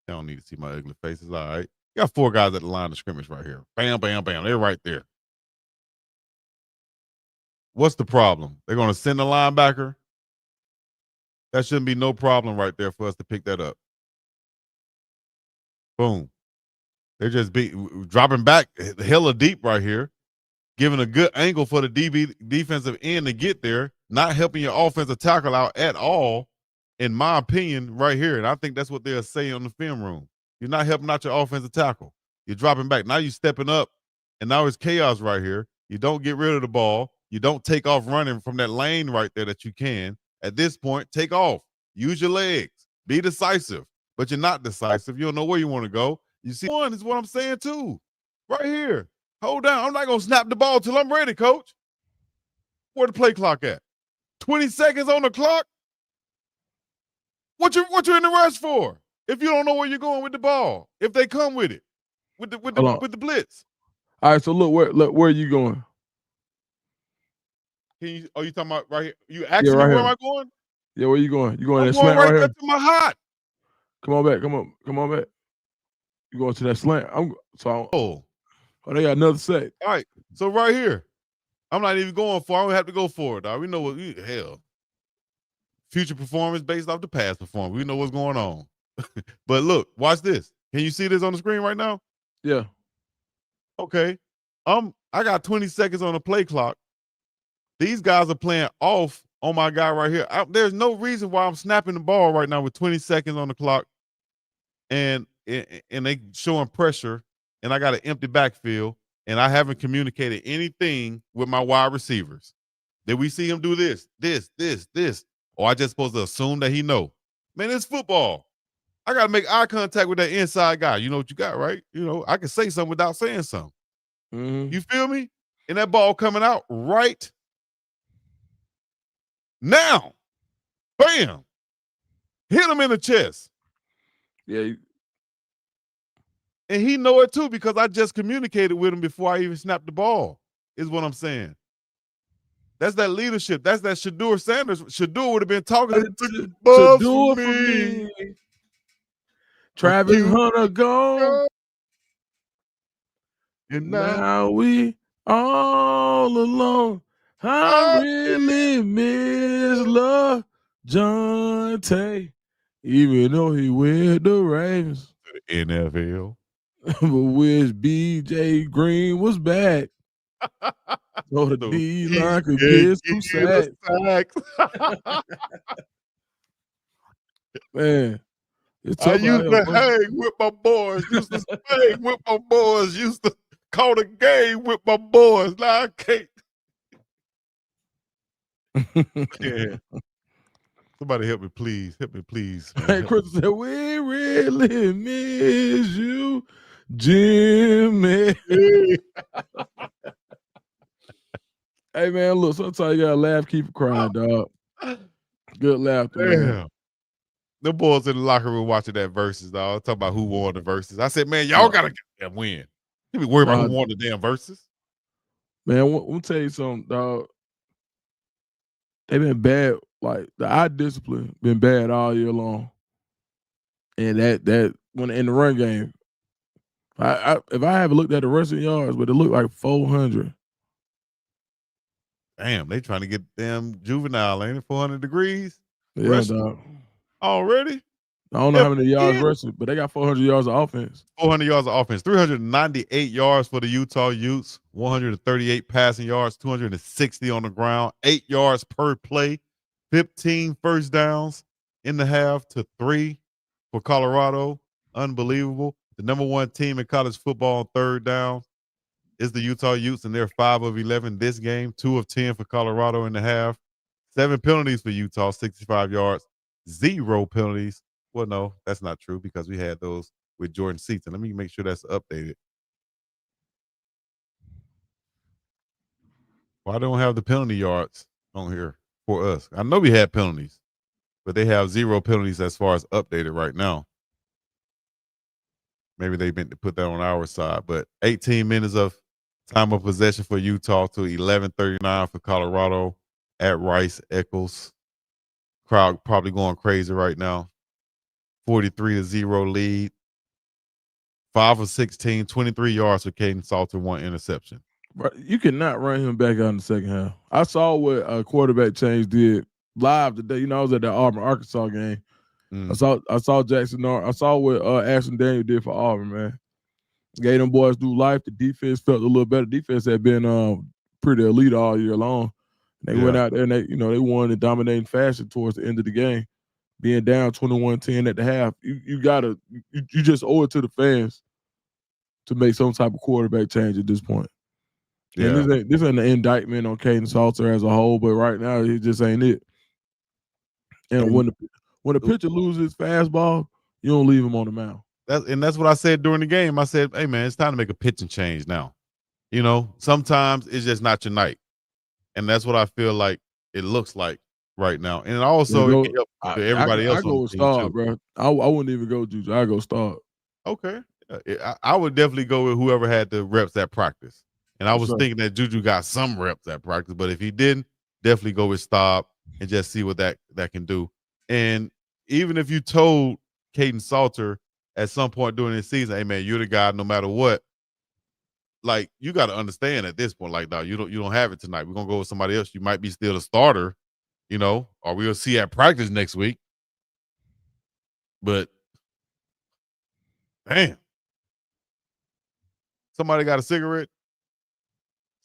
They don't need to see my ugly faces. All right. We got 4 guys at the line of scrimmage right here. Bam, bam, bam. They're right there. What's the problem? They're going to send a linebacker? That shouldn't be no problem right there for us to pick that up. Boom. They're just dropping back hella deep right here, giving a good angle for the defensive end to get there, not helping your offensive tackle out at all, in my opinion, right here. And I think that's what they'll say on the film room. You're not helping out your offensive tackle. You're dropping back. Now you're stepping up, and now it's chaos right here. You don't get rid of the ball. You don't take off running from that lane right there that you can. At this point, take off. Use your legs. Be decisive. But you're not decisive. You don't know where you want to go. You see, one is what I'm saying too. Right here. Hold down. I'm not going to snap the ball till I'm ready, coach. Where the play clock at? 20 seconds on the clock? What you in the rush for? If you don't know where you're going with the ball, if they come with it, with the blitz. All right, so look where are you going? Are you talking about right here? You asking me right where here. am I going? Yeah, where you going? You going I'm that going slant right right there here? to my hot. Come on back. Come on back. You going to that slant? Oh, they got another set. All right. So right here. I'm not even going for it. I don't have to go for it, dog. We know what hell. Future performance based off the past performance. We know what's going on. But look, watch this. Can you see this on the screen right now? Yeah. Okay. I got 20 seconds on the play clock. These guys are playing off on my guy right here. There's no reason why I'm snapping the ball right now with 20 seconds on the clock, and they showing pressure, and I got an empty backfield, and I haven't communicated anything with my wide receivers. Did we see him do this? Or I just supposed to assume that he know? Man, it's football. I got to make eye contact with that inside guy. You know what you got, right? You know, I can say something without saying something. Mm-hmm. You feel me? And that ball coming out right now. Bam. Hit him in the chest. Yeah. And he know it too because I just communicated with him before I even snapped the ball, is what I'm saying. That's that leadership. That's that Shedeur Sanders. Shedeur would have been talking to Shedeur for me. Travis Hunter gone. And now we all alone. I really miss Love John Tay, even though he with the Ravens. NFL. But wish BJ Green was back. So the So D-line could he get some get sacks. sacks. Man, it's I tough out used here, to boy. hang with my boys, used to hang with my boys, used to call the game with my boys. Now I can't. Yeah. Somebody help me, please. Help me, please. Man. Hey, Help Chris said, "We really miss you, Jimmy." me. Hey, man, look, sometimes you gotta laugh, keep it crying, dog. Good laughter, man. Damn. The boys in the locker room watching that versus, dog. Talking about who won the versus. I said, man, y'all gotta get that win. You be worried about who won the damn versus. Man, let me tell you something, dog. They been bad. Like the eye discipline been bad all year long. And that when in the run game, if I haven't looked at the rushing yards, but it looked like 400. Damn, they trying to get damn juvenile, ain't it? 400 degrees? Yeah, Rushing dog. already? I don't know how many yards Again? rushing, but they got 400 yards of offense. 400 yards of offense, 398 yards for the Utah Utes, 138 passing yards, 260 on the ground, 8 yards per play, 15 first downs in the half to 3 for Colorado. Unbelievable. The number one team in college football on third down is the Utah Utes, and they're 5 of 11 this game, 2 of 10 for Colorado in the half. 7 penalties for Utah, 65 yards, 0 penalties. Well, no, that's not true because we had those with Jordan Seaton. Let me make sure that's updated. Well, I don't have the penalty yards on here for us. I know we had penalties, but they have 0 penalties as far as updated right now. Maybe they meant to put that on our side, but 18 minutes of time of possession for Utah to 11:39 for Colorado at Rice-Eccles. Crowd probably going crazy right now. 43-0 lead. 5 of 16, 23 yards for Kaidon Salter, 1 interception. But you cannot run him back out in the second half. I saw what a quarterback change did live today. You know, I was at that Auburn, Arkansas game. I saw Jackson. I saw what Ashton Daniel did for Auburn, man. Gave them boys do life. The defense felt a little better. Defense had been pretty elite all year long. They went out there and they won in dominating fashion towards the end of the game. Being down 21-10 at the half, you just owe it to the fans to make some type of quarterback change at this point. Yeah. And this ain't an indictment on Kaidon Salter as a whole, but right now it just ain't it. And when the pitcher loses his fastball, you don't leave him on the mound. That's what I said during the game. I said, hey, man, it's time to make a pitching change now. You know, sometimes it's just not your night. And that's what I feel like it looks like right now. And also, it can help everybody else. I go start, bro. I wouldn't even go Juju. I go start. Okay. I would definitely go with whoever had the reps at practice. And I was thinking that Juju got some reps at practice, but if he didn't, definitely go with Staub and just see what that can do. And even if you told Kaidon Salter at some point during this season, hey man, you're the guy no matter what, like you got to understand at this point, like, no, you don't have it tonight. We're gonna go with somebody else. You might be still a starter, you know, or we'll see at practice next week. But damn. Somebody got a cigarette?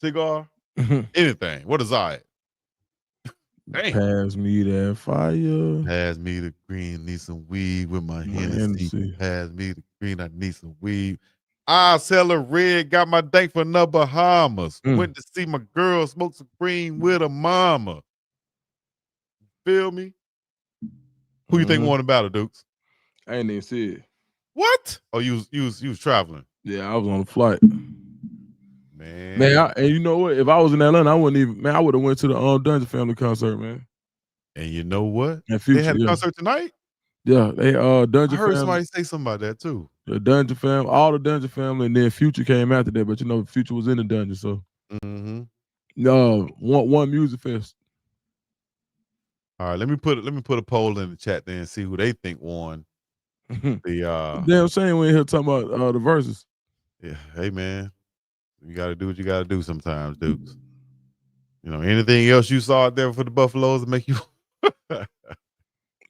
Cigar? Anything. What is I? Pass me that fire. Pass me the green. Need some weed with my Hennessy. Pass me the green. I need some weed. I sell a red. Got my dank for the Bahamas. Went to see my girl smoke some green with her mama. Feel me? Who you think won the battle, Dukes? I ain't even see it. What? Oh, you was traveling. Yeah, I was on a flight. Man, and you know what? If I was in Atlanta, I wouldn't even. Man, I would have went to the Dungeon Family concert, man. And you know what? Future, they had a concert tonight. Yeah, they Dungeon. I heard Family, somebody say something about that too. The Dungeon Family, all the Dungeon Family, and then Future came after that. But you know, Future was in the Dungeon, so one music fest. All right, let me put a poll in the chat there and see who they think won. The damn shame we ain't here talking about the verses. Yeah, hey man. You got to do what you got to do sometimes, Dukes. You know, anything else you saw out there for the Buffaloes to make you?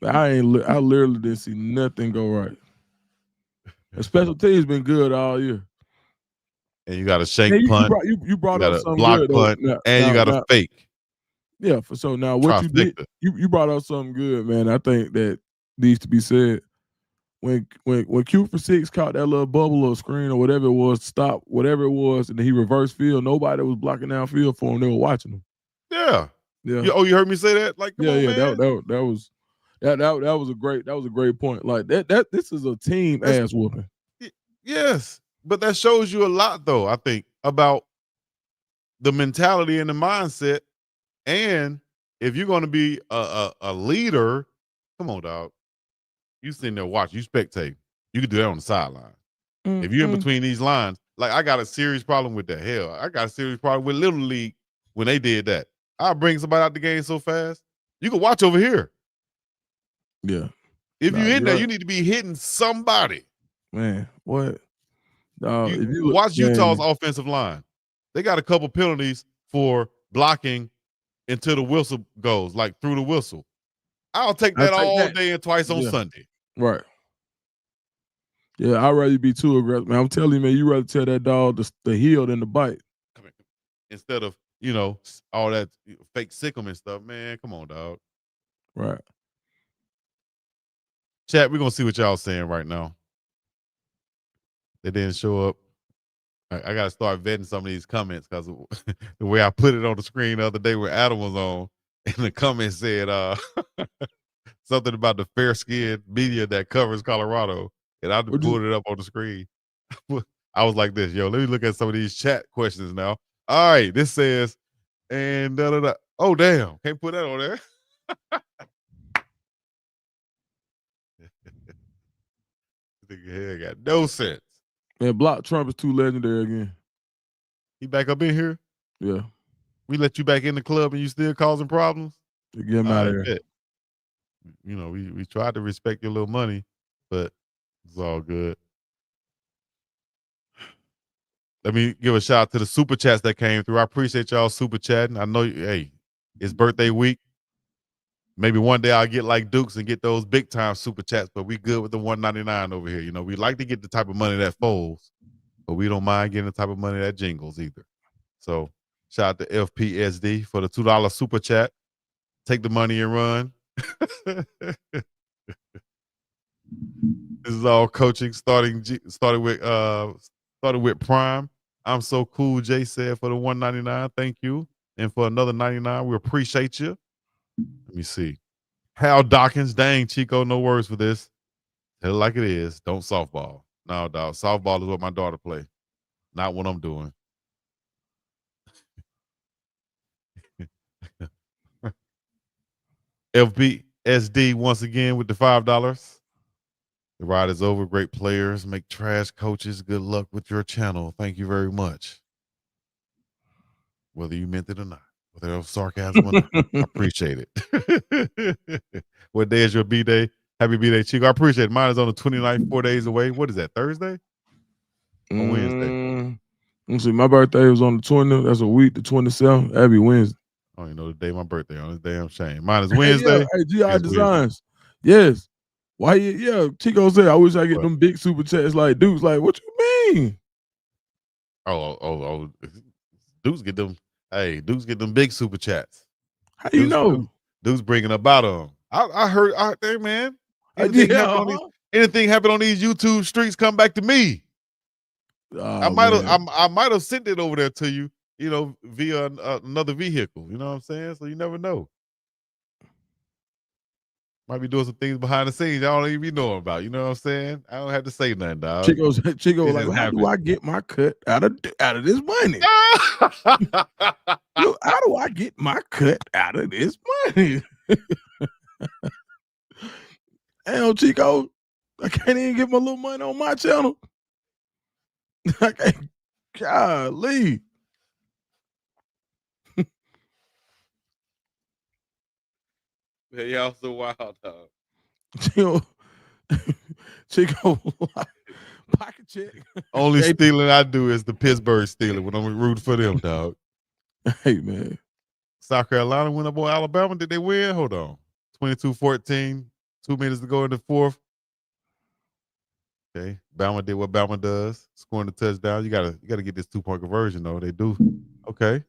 I literally didn't see nothing go right. The special teams been good all year. And you got a shank punt. You brought got up a something block good punt, though. and you got a fake. Yeah, for sure. Now what you did, you brought up something good, man. I think that needs to be said. When Q for 6 caught that little bubble or screen or whatever it was, stop, whatever it was, and then he reversed field, nobody was blocking downfield for him. They were watching him. Yeah. Yeah. You heard me say that? Like, come on, man. That was a great point. Like this is a team ass whooping. Yes. But that shows you a lot though, I think, about the mentality and the mindset. And if you're going to be a leader, come on, dog. You sitting there watching, you spectate. You can do that on the sideline. If you're in between these lines, like I got a serious problem with that. Hell, I got a serious problem with Little League when they did that. I'll bring somebody out the game so fast. You can watch over here. Yeah. If you're in there, you need to be hitting somebody. Man, what? If you watch Utah's offensive line. They got a couple penalties for blocking until the whistle goes, like through the whistle. I'll take that all day and twice on Sunday. Right. Yeah, I'd rather be too aggressive. Man, I'm telling you, man, you rather tell that dog the heel than the bite. Instead of, all that fake sickle and stuff, man. Come on, dog. Right. Chat, we're going to see what y'all saying right now. They didn't show up. I got to start vetting some of these comments because the way I put it on the screen the other day where Adam was on, and the comment said something about the fair-skinned media that covers Colorado, and I pulled it up on the screen. I was like this, let me look at some of these chat questions now. All right, this says, and da-da-da. Oh, damn, can't put that on there. Nigga got no sense. Man, Block Trump is too legendary again. He back up in here? Yeah. We let you back in the club and you still causing problems? To get him out of here. We tried to respect your little money, but it's all good. Let me give a shout out to the super chats that came through. I appreciate y'all super chatting. I know, it's birthday week. Maybe one day I'll get like Dukes and get those big time super chats, but we good with the $1.99 over here. We like to get the type of money that folds, but we don't mind getting the type of money that jingles either. So shout out to FPSD for the $2 super chat. Take the money and run. This is all coaching started with Prime. I'm so cool, Jay said, for the $1.99. Thank you. And for another $99, we appreciate you. Let me see. Hal Dawkins, dang, Chico, no words for this. Tell it like it is. Don't softball. No, dog. Softball is what my daughter play. Not what I'm doing. FBSD once again with the $5. The ride is over. Great players make trash coaches. Good luck with your channel. Thank you very much. Whether you meant it or not. Whether it was sarcasm or not. I appreciate it. What day is your B-Day? Happy B-Day, Chico. I appreciate it. Mine is on the 29th, 4 days away. What is that, Thursday? Or Wednesday? Let's see. My birthday was on the 20th. That's a week, the 27th. That'd be Wednesday. I don't even know the day my birthday on. It's damn shame. Mine is Wednesday. Hey, GI Designs. Yes. Why? Yeah, Chico said, I wish I get them big super chats like Dukes. Like, what you mean? Oh. Dukes get them. Hey, Dukes get them big super chats. How you know? Dukes bringing about them. I heard out there, man. Anything happen on these YouTube streets, come back to me. I might have sent it over there to you, via another vehicle. You know what I'm saying? So you never know. Might be doing some things behind the scenes I don't even be knowing about. You know what I'm saying? I don't have to say nothing, dog. Chico like, how do I get my cut out of this money? How do I get my cut out of this money? Damn, Chico, I can't even get my little money on my channel. I can't. Golly. Yeah, y'all so wild, dog. Chico, pocket check. Only stealing I do is the Pittsburgh stealing when I'm rooting for them, dog. Hey, man. South Carolina went up on Alabama. Did they win? Hold on. 22-14. 2 minutes to go in the fourth. Okay. Bama did what Bama does, scoring the touchdown. You gotta get this 2-point conversion, though. They do. Okay.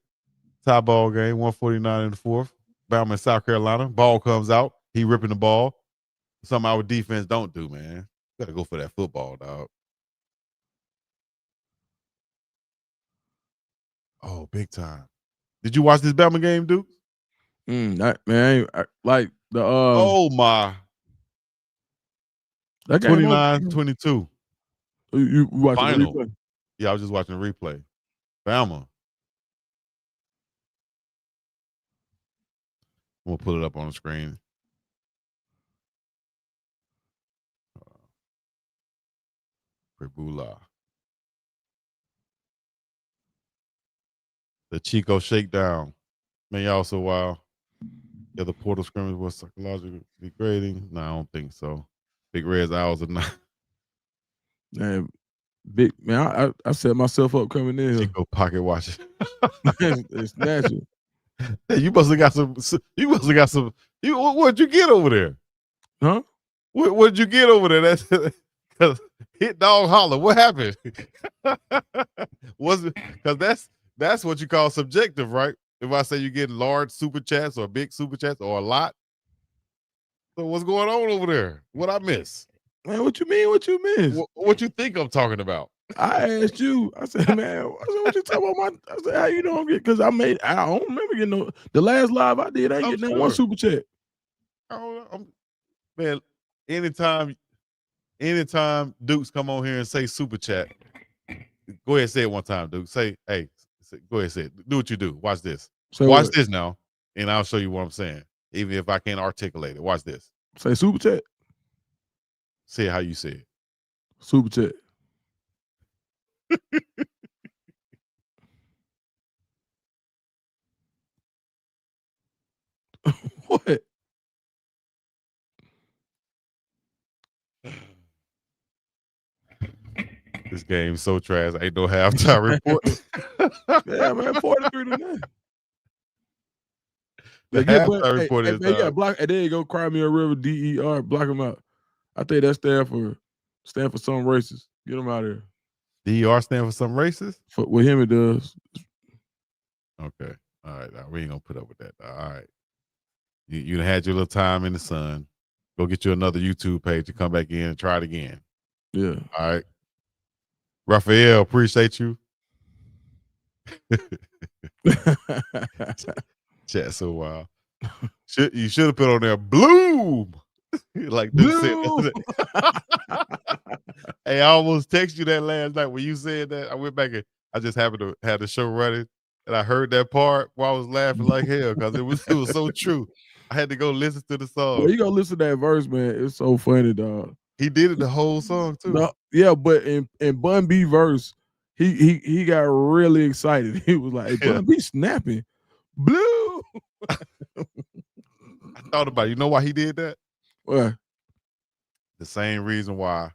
Tie ball game, 149 in the fourth. Bama in South Carolina. Ball comes out. He ripping the ball. Something our defense don't do, man. Gotta go for that football, dog. Oh, big time. Did you watch this Bama game, Duke? Man, like the Oh my. that game 29-22. You watching the Final. replay? Yeah, I was just watching the replay. Bama. I'm gonna put it up on the screen. Bula. The Chico shakedown. Man, y'all so wild. Yeah, the portal scrimmage was psychologically degrading. No, I don't think so. Big Red's hours are not. Man, I set myself up coming in here. Chico pocket watching. It's natural. Hey, you must have got some. What'd you get over there? Huh? What'd you get over there? That's because hit dog holler. What happened? Was it because that's what you call subjective, right? If I say you get large super chats or big super chats or a lot. So what's going on over there? What I miss? Man, what you mean? What you miss? What you think I'm talking about? I asked you. I said, man, what you talking about? I said, how you don't get? Because I don't remember getting the last live I did. I ain't getting that one super chat. Man, anytime Dukes come on here and say super chat, go ahead and say it one time, Duke. Say, hey, go ahead and say it. Do what you do. Watch this. Watch this now, and I'll show you what I'm saying. Even if I can't articulate it. Watch this. Say super chat. Say it how you say it. Super chat. What? This game's so trash. Ain't no halftime report. Yeah, man, 43-9. The halftime report is block. And there you go. Cry me a river. DER. Block them out. I think that stand for some racist. Get them out of here. DER stand for some racist? With him, it does. Okay. All right. We ain't gonna put up with that. All right. You had your little time in the sun. Go get you another YouTube page to come back in and try it again. Yeah. All right. Raphael, appreciate you. Chat so wild. You should have put on there Bloom. Like this. Hey, I almost texted you that last night when you said that. I went back and I just happened to have the show running, and I heard that part while I was laughing like hell because it was so true. I had to go listen to the song. Well, you go listen to that verse, man. It's so funny, dog. He did it the whole song too. No, yeah, but in Bun B verse, he got really excited. He was like, hey, Bun B snapping. Blue. I thought about it. You know why he did that? What? The same reason why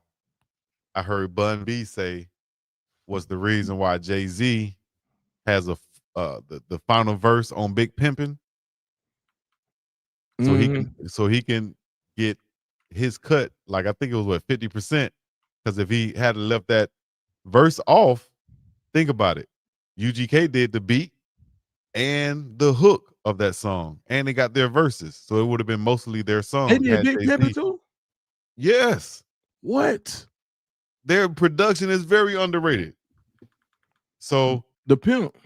I heard Bun B say was the reason why Jay-Z has the final verse on Big Pimpin'. So he can get his cut, like I think it was 50%. Because if he had left that verse off, think about it. UGK did the beat and the hook of that song, and they got their verses, so it would have been mostly their song. They did Big Pimpin' too? Yes. What? Their production is very underrated. So the pimp.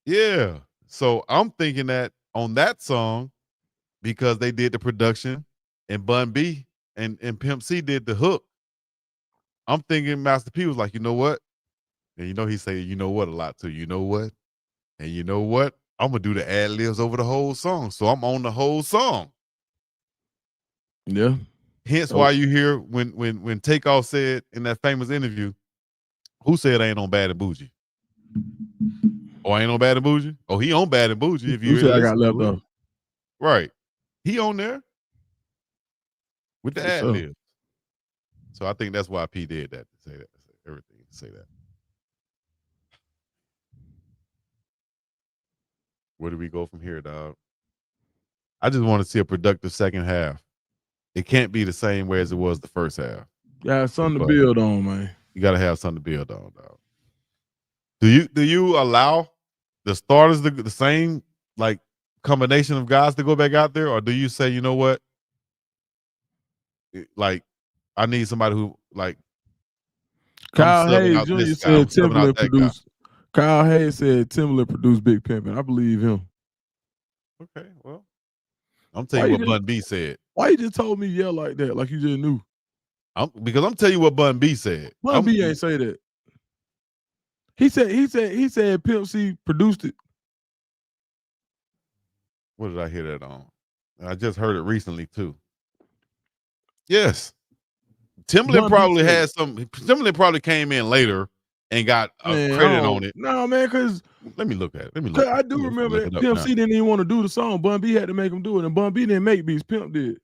Yeah. So I'm thinking that on that song, because they did the production and Bun B and Pimp C did the hook, I'm thinking Master P was like, you know what? And you know he say, you know what a lot too. You know what? And you know what? I'm gonna do the ad libs over the whole song. So I'm on the whole song. Yeah. Hence why you hear when Takeoff said in that famous interview, who said I ain't on Bad and Bougie? Oh, I ain't on Bad and Bougie? Oh, he on Bad and Bougie. If you said I got left off. Right. He on there with the ad libs. So I think that's why P did that, to say that. Everything to say that. Where do we go from here, dog? I just want to see a productive second half. It can't be the same way as it was the first half. Yeah, something to build on, man. You got to have something to build on, dog. Do you allow the starters the same like combination of guys to go back out there, or do you say, you know what, like I need somebody who like Kyle Hayes Jr. said Timberland produced. Kyle Hayes said Timberland produced Big Pimpin'. I believe him. Okay, well, I'm telling you what Bun B said. Why you just told me yell like that? Like you just knew? Because I'm telling you what Bun B said. Bun B ain't say that. He said Pimp C produced it. What did I hear that on? I just heard it recently too. Yes. Timberland probably had some. Timberland probably came in later and got credit on it. No, man, because let me look at it. I do remember that Pimp C didn't even want to do the song. Bun B had to make him do it, and Bun B didn't make beats. Pimp did.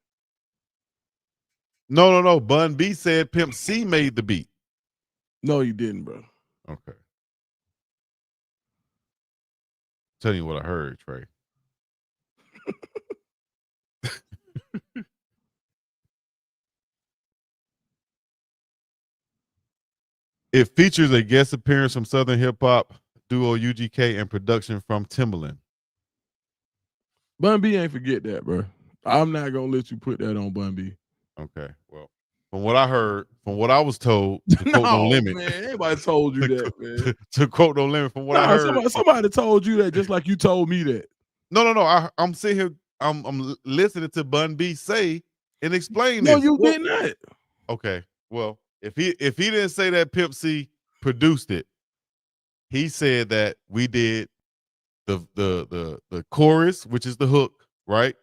No. Bun B said Pimp C made the beat. No, you didn't, bro. Okay. Tell you what I heard, Trey. It features a guest appearance from Southern hip hop duo UGK and production from Timbaland. Bun B ain't forget that, bro. I'm not gonna let you put that on Bun B. Okay, well, from what I heard, from what I was told, to quote No Limit. Man, anybody told you that, man. To quote No Limit, from what I heard, somebody told you that, just like you told me that. No. I'm sitting here. I'm listening to Bun B say and explain No, this. you did not. Okay, well, if he didn't say that Pimp C produced it, he said that we did the chorus, which is the hook, right,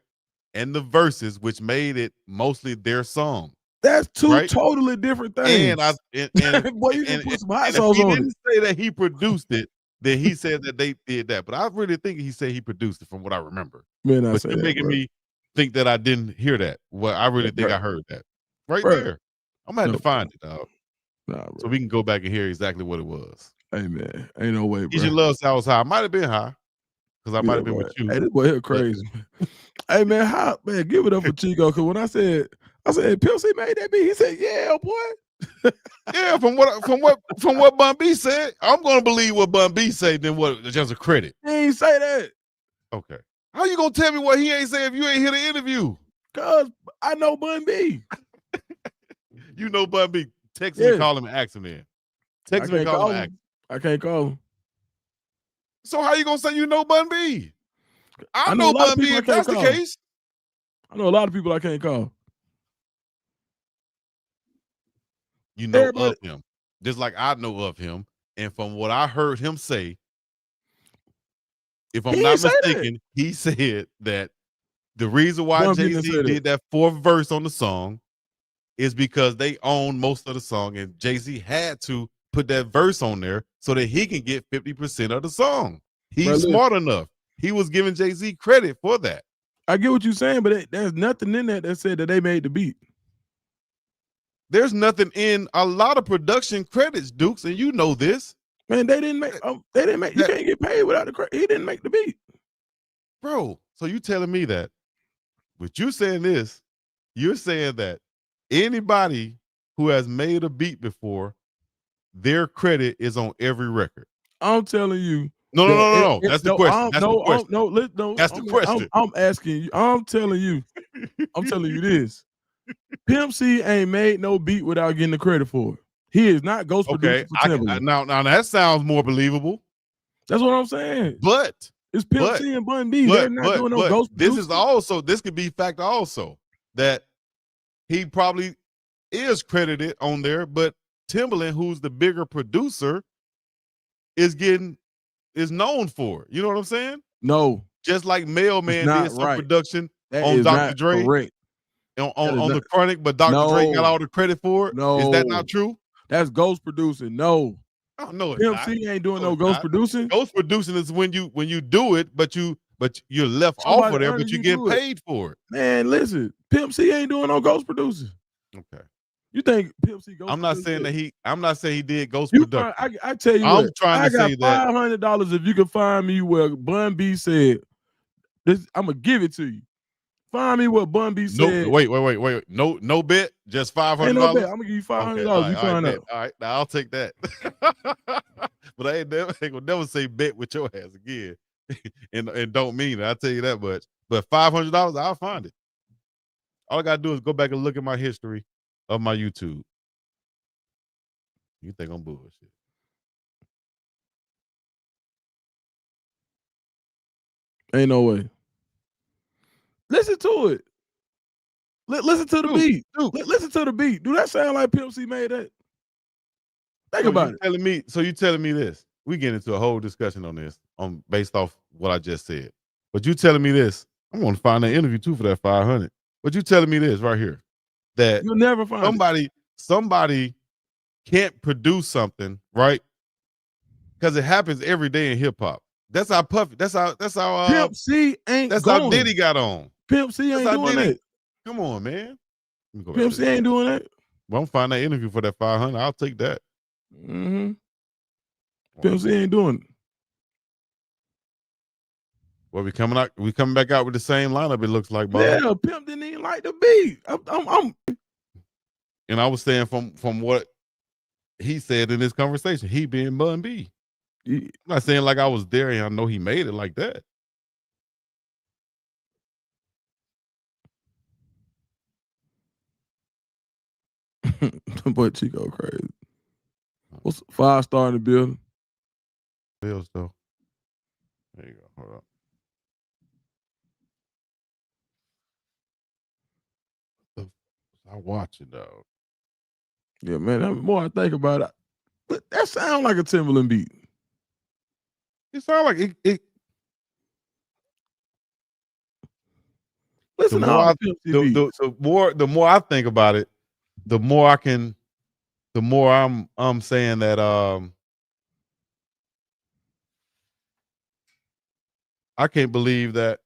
and the verses, which made it mostly their song. That's two totally different things. And boy, you can put some hot and sauce if he on didn't say that he produced it, then he said that they did that. But I really think he said he produced it, from what I remember. Man, but you're making me think that I didn't hear that. Well, I really think I heard that there. I'm gonna have to find it, dog. Nah, so we can go back and hear exactly what it was. Hey man, ain't no way, bro. Easy Love Sounds High. Might have been high because I might have been with you. Hey, this boy here crazy. Hey man, give it up for Chico, because when I said Pimp C made that beat, he said, "Yeah, boy." Yeah, from what Bun B said, I'm gonna believe what Bun B said than what just a credit. He ain't say that. Okay, how you gonna tell me what he ain't say if you ain't hear the interview? Cause I know Bun B. You know Bun B. Text me, call him, and ask him then. Text me, call him, and ask him. I can't call him. So how you gonna say you know Bun B? I know Bun B if that's the case. I know a lot of people I can't call. You know of him, just like I know of him. And from what I heard him say, if I'm not mistaken, he said that the reason why Jay-Z did that fourth verse on the song is because they own most of the song, and Jay-Z had to put that verse on there so that he can get 50% of the song. He's smart enough. He was giving Jay-Z credit for that. I get what you're saying, but there's nothing in that said that they made the beat. There's nothing in a lot of production credits, Dukes, and you know this. Man, they didn't make. You can't get paid without the credit. He didn't make the beat, bro. So you telling me that? But you saying this? You're saying that anybody who has made a beat before, their credit is on every record. I'm telling you. No. That's the question. That's the question. I'm asking you. I'm telling you this. Pimp C ain't made no beat without getting the credit for it. He is not ghost producer for Timbaland. Now that sounds more believable. That's what I'm saying. But it's Pimp C and Bun B. They're not doing no ghost producer. This could be fact also that he probably is credited on there, but Timbaland, who's the bigger producer, is known for it. You know what I'm saying? No. Just like Mailman did some production that on is Dr. not Dre. Correct. On the Chronic, but Dr. Dre got all the credit for it. No. Is that not true? That's ghost producing. No. Oh, no, it's Pimp not. C ain't doing no ghost producing. Ghost producing is when you do it, but you're left off of there, but you get paid for it. Man, listen, Pimp C ain't doing no ghost producing. Okay. You think Pimp C ghost? I'm not saying he did ghost production. I tell you, I'm trying to say that $500 if you can find me where Bun B said this. I'm gonna give it to you. Find me what Bun B No, said. wait. No bet, just $500. Ain't no bet. I'm gonna give you $500. Okay, You find out. All right, now I'll take that. But I ain't gonna never say bet with your ass again, and don't mean it. I'll tell you that much. But $500, I'll find it. All I gotta do is go back and look at my history of my YouTube. You think I'm bullshit? Ain't no way. Listen to it. Listen to the beat. Listen to the beat. Do that sound like Pimp C made that? Think about it. So you telling me this? We get into a whole discussion on this, based off what I just said. But you telling me this? I'm gonna find that interview too for that 500. But you telling me this right here that you'll never find somebody can't produce something, right? Because it happens every day in hip hop. That's how Puffy. That's how. Pimp C ain't. That's going. how Diddy got on. Pimp C ain't doing that. Come on, man. Pimp C ain't doing that. Well, I'm finding that interview for that 500. I'll take that. Mm-hmm. Pimp C ain't doing it. Well, we coming back out with the same lineup. It looks like, Bob. Yeah, Pimp didn't even like the beat. I'm And I was saying from what he said in this conversation, he being Bun B. I'm not saying like I was there and I know he made it like that. Boy, Chico crazy. What's 5-star in the building? Bills though. There you go. Hold up. I watch it though. Yeah, man. The more I think about it, that sound like a Timberland beat. It sound like it. Listen the to more all I, Pimp C the, beats. the more I think about it, the more I'm saying that I can't believe that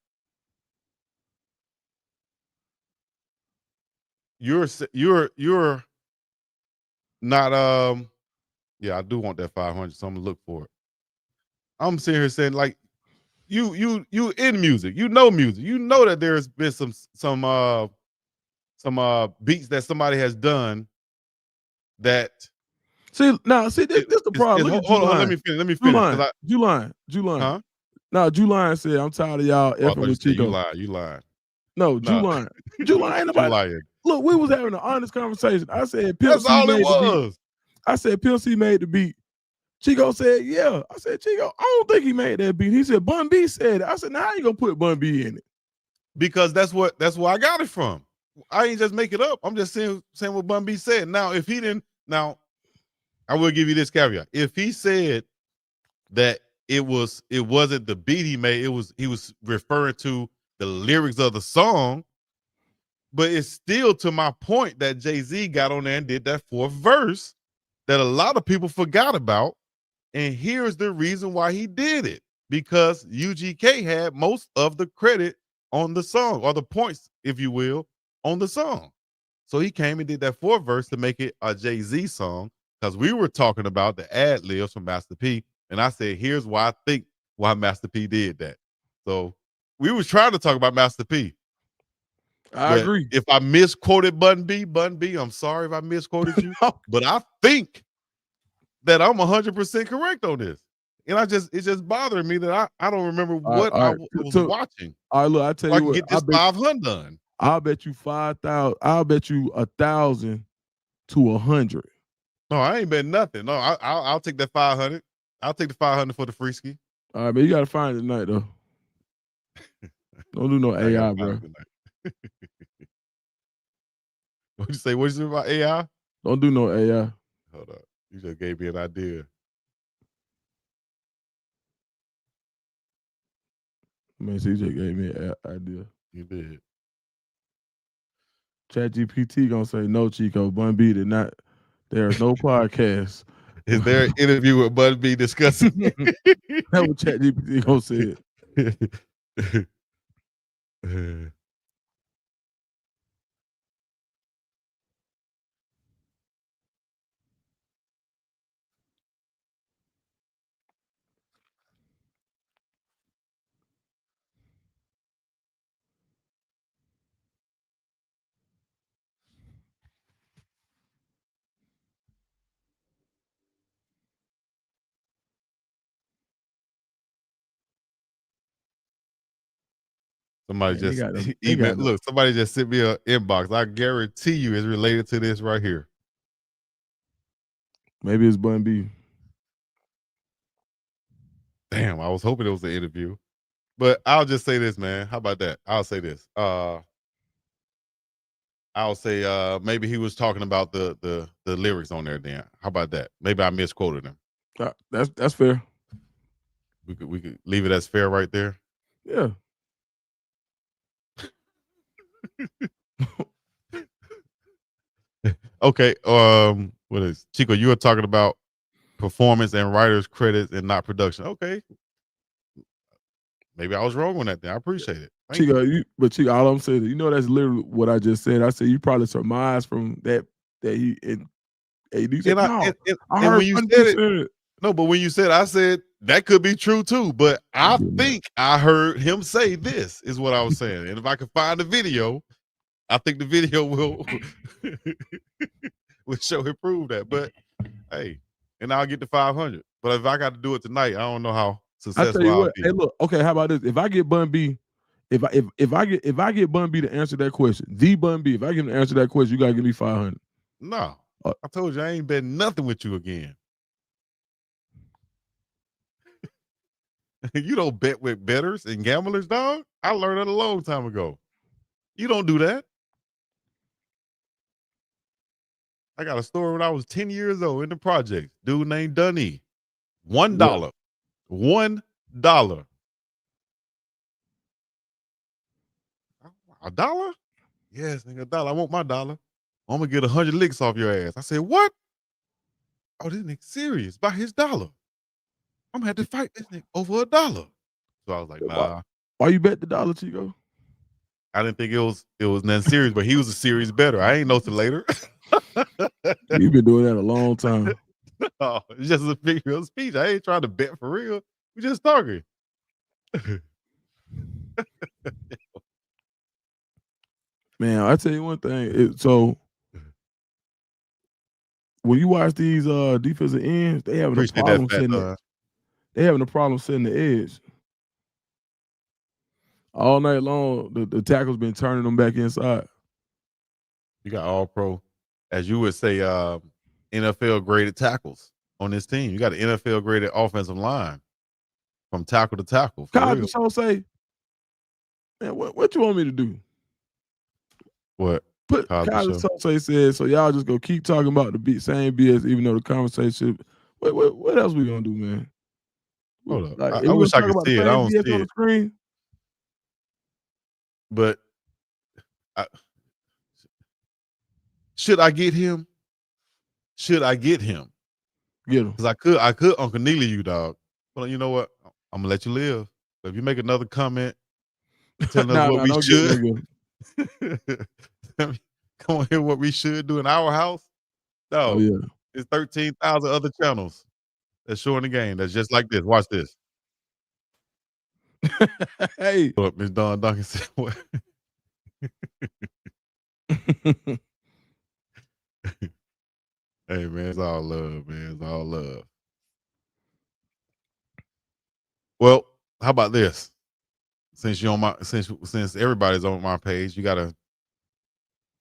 you're not yeah, I do want that 500, so I'm gonna look for it. I'm sitting here saying like you in music, you know that there's been some beats that somebody has done that See this the problem. Look at hold on, let me finish. Juline. Huh? No, Juline said, I'm tired of y'all effing with Chico. You lying. No, Juline. Juline ain't nobody. lying. Look, we was having an honest conversation. I said Pimp That's C all made it the beat. was. I said Pimp C made the beat. Chico said, yeah. I said, Chico, I don't think he made that beat. He said, Bun B said it. I said, now how you gonna put Bun B in it? Because that's where I got it from. I ain't just make it up. I'm just saying what Bun B said. Now, if he didn't, I will give you this caveat. If he said that it wasn't the beat he made, he was referring to the lyrics of the song, but it's still to my point that Jay-Z got on there and did that fourth verse that a lot of people forgot about. And here's the reason why he did it. Because UGK had most of the credit on the song, or the points, if you will, on the song. So he came and did that fourth verse to make it a Jay-Z song, because we were talking about the ad libs from Master P. And I said, here's why I think why Master P did that. So we was trying to talk about Master P. I agree. If I misquoted Bun B, I'm sorry if I misquoted you. But I think that I'm 100% correct on this. And it's just bothering me that I don't remember what I was watching. All right, look, I tell you what, get this 500 done. I'll bet you 5,000. I'll bet you 1,000 to 100. No, I ain't bet nothing. No, I'll take that 500. I'll take the 500 for the free ski. All right, man, you gotta find it tonight though. Don't do no AI, bro. What'd you say? What'd you say about AI? Don't do no AI. Hold up. You just gave me an idea. Man, CJ gave me an idea. You did. ChatGPT gonna say no, Chico. Bun B did not. There's no podcast. Is there an interview with Bun B discussing? That's what ChatGPT gonna say it. Somebody Man, just they got them. look. Somebody just sent me an inbox. I guarantee you, it's related to this right here. Maybe it's Bun B. Damn, I was hoping it was an interview. But I'll just say this, man. How about that? I'll say this. I'll say maybe he was talking about the lyrics on there. Then how about that? Maybe I misquoted him. That's fair. We could leave it as fair right there. Yeah. Okay. What is Chico? You were talking about performance and writers' credits and not production. Okay. Maybe I was wrong on that thing. I appreciate it. Chico, Chico, all I'm saying is, that's literally what I just said. I said you probably surmised from that he and you said, I heard when you said it. No, but when you said, I said that could be true too. But I think I heard him say this is what I was saying. And if I can find the video, I think the video will show and prove that. But hey, and I'll get to 500. But if I got to do it tonight, I don't know how successful I tell you I'll what, be. hey, look, okay, how about this? If I get Bun B, if I get Bun B to answer that question, the Bun B, if I get him to answer that question, you gotta give me 500. No, I told you I ain't betting nothing with you again. You don't bet with bettors and gamblers, dog. I learned that a long time ago. You don't do that. I got a story when I was 10 years old in the project. Dude named Dunny. $1. $1. $1? Yes, nigga, $1. I want my $1. I'm gonna get 100 licks off your ass. I said, what? Oh, this nigga serious about his $1. I'm gonna have to fight this nigga over $1. So I was like, nah. Why you bet the $1, Chico? I didn't think it was nothing serious, but he was a serious bettor. I ain't know till later. You've been doing that a long time. No, it's just a figure of speech. I ain't trying to bet for real. We just talking. Man, I tell you one thing. So when you watch these defensive ends, they having a problem setting. They having a problem setting the edge. All night long, the tackle's been turning them back inside. You got all pro, as you would say, NFL graded tackles on this team. You got an NFL graded offensive line from tackle to tackle. Kaidon so say, man, what you want me to do? What? Kaidon so said, so y'all just go keep talking about the same BS, even though the conversation. What else we gonna do, man? Hold up. Like, I wish I could see it. I don't see on the it. screen. But should I get him? Should I get him? Get him. Because I could Uncle Neely you, dog. But you know what? I'm gonna let you live. But if you make another comment telling us what we should, come on here, what we should do in our house. No, Oh yeah. it's 13,000 other channels that's showing the game. That's just like this. Watch this. Hey, What Miss Dawn Duncan said. What? Hey man, it's all love, man. It's all love. Well, how about this? Since you're on my since everybody's on my page, you gotta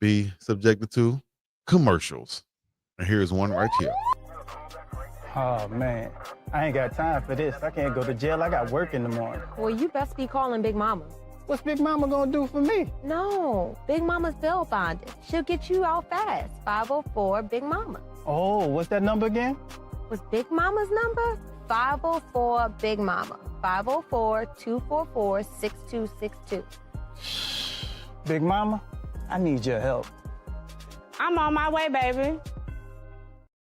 be subjected to commercials. And here's one right here. Oh, man. I ain't got time for this. I can't go to jail. I got work in the morning. Well, you best be calling Big Mama. What's Big Mama gonna do for me? No, Big Mama's bail bonded. She'll get you out fast. 504 Big Mama. Oh, what's that number again? Was Big Mama's number? 504 Big Mama. 504-244-6262. Big Mama, I need your help. I'm on my way, baby.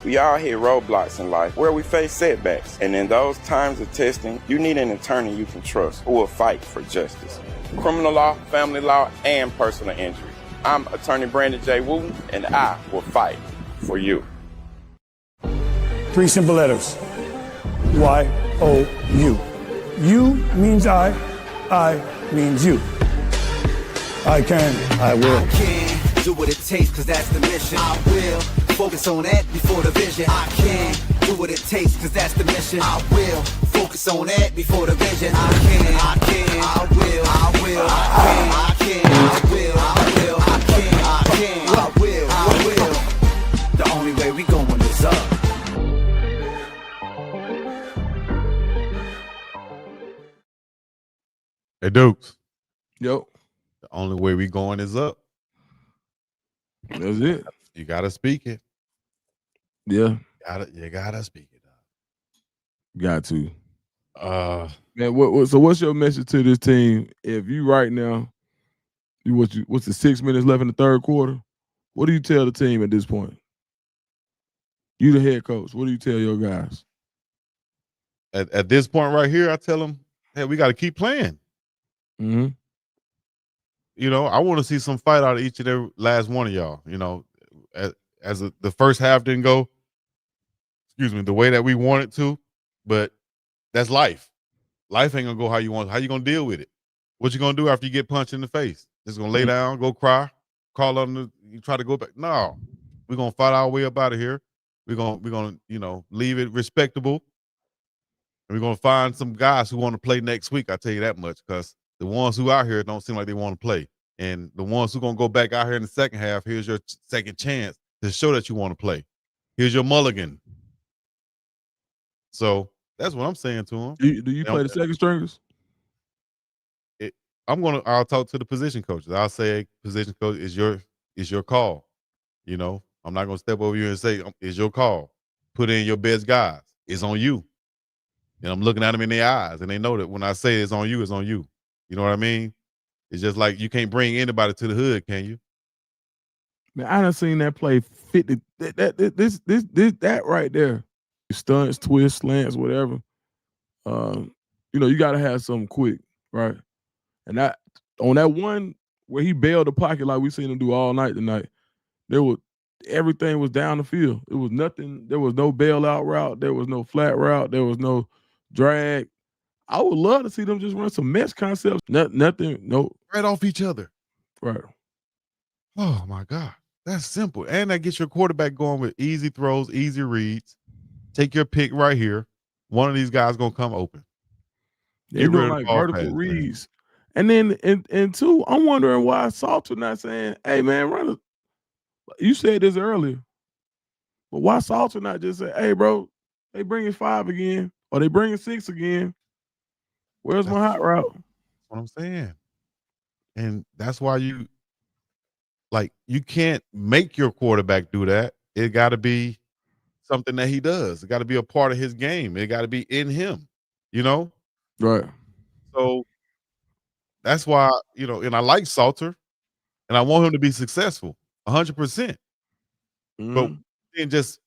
We all hit roadblocks in life where we face setbacks. And in those times of testing, you need an attorney you can trust who will fight for justice. Criminal law, family law, and personal injury. I'm attorney Brandon J. Wooten, and I will fight for you. 3 simple letters. Y-O-U. U means I means you. I can, I will. I can do what it takes, cause that's the mission. I will focus on that before the vision. I can do what it takes, cause that's the mission. I will focus on that before the vision. I can, I will, I can, I will, I can, I will. The only way we going is up. Hey, Dukes. Yo. The only way we going is up. That's it. You gotta speak it. Yeah. You gotta speak it. Got to. Man, so what's your message to this team? If you right now, what's the 6 minutes left in the third quarter? What do you tell the team at this point? You the head coach. What do you tell your guys? At this point right here, I tell them, hey, we got to keep playing. Mm-hmm. You know, I want to see some fight out of each and every last one of y'all. You know, as the first half didn't go, the way that we wanted to, but that's life. Life ain't gonna go how you want. How you gonna deal with it? What you gonna do after you get punched in the face? Just gonna lay down, go cry, call on you try to go back? No, we're gonna fight our way up out of here. We're gonna leave it respectable. And we're gonna find some guys who want to play next week. I tell you that much, because the ones who out here don't seem like they want to play, and the ones who gonna go back out here in the second half, here's your second chance to show that you want to play. Here's your mulligan. So that's what I'm saying to him. Do you play the second stringers? I'll talk to the position coaches. I'll say, position coach, is your call. You know, I'm not gonna step over you and say it's your call. Put in your best guys. It's on you. And I'm looking at them in their eyes, and they know that when I say it's on you, it's on you. You know what I mean? It's just like you can't bring anybody to the hood, can you? Man, I done seen that play 50. That right there. Stunts, twists, slants, whatever. You got to have something quick, right? And that on that one where he bailed the pocket like we seen him do all night tonight, everything was down the field. It was nothing. There was no bailout route. There was no flat route. There was no drag. I would love to see them just run some mesh concepts. Nothing. No. Right off each other. Right. Oh my God, that's simple, and that gets your quarterback going with easy throws, easy reads. Take your pick right here. One of these guys gonna come open. They're doing like vertical reads. And then and two, I'm wondering why Salter not saying, hey man, run it. You said this earlier. But why Salter not just say, hey bro, they bringing 5 again, or they bringing 6 again. Where's my hot route? That's what I'm saying. And that's why you can't make your quarterback do that. It gotta be something that he does. It got to be a part of his game. It got to be in him, Right. So that's why, and I like Salter, and I want him to be successful 100%. But this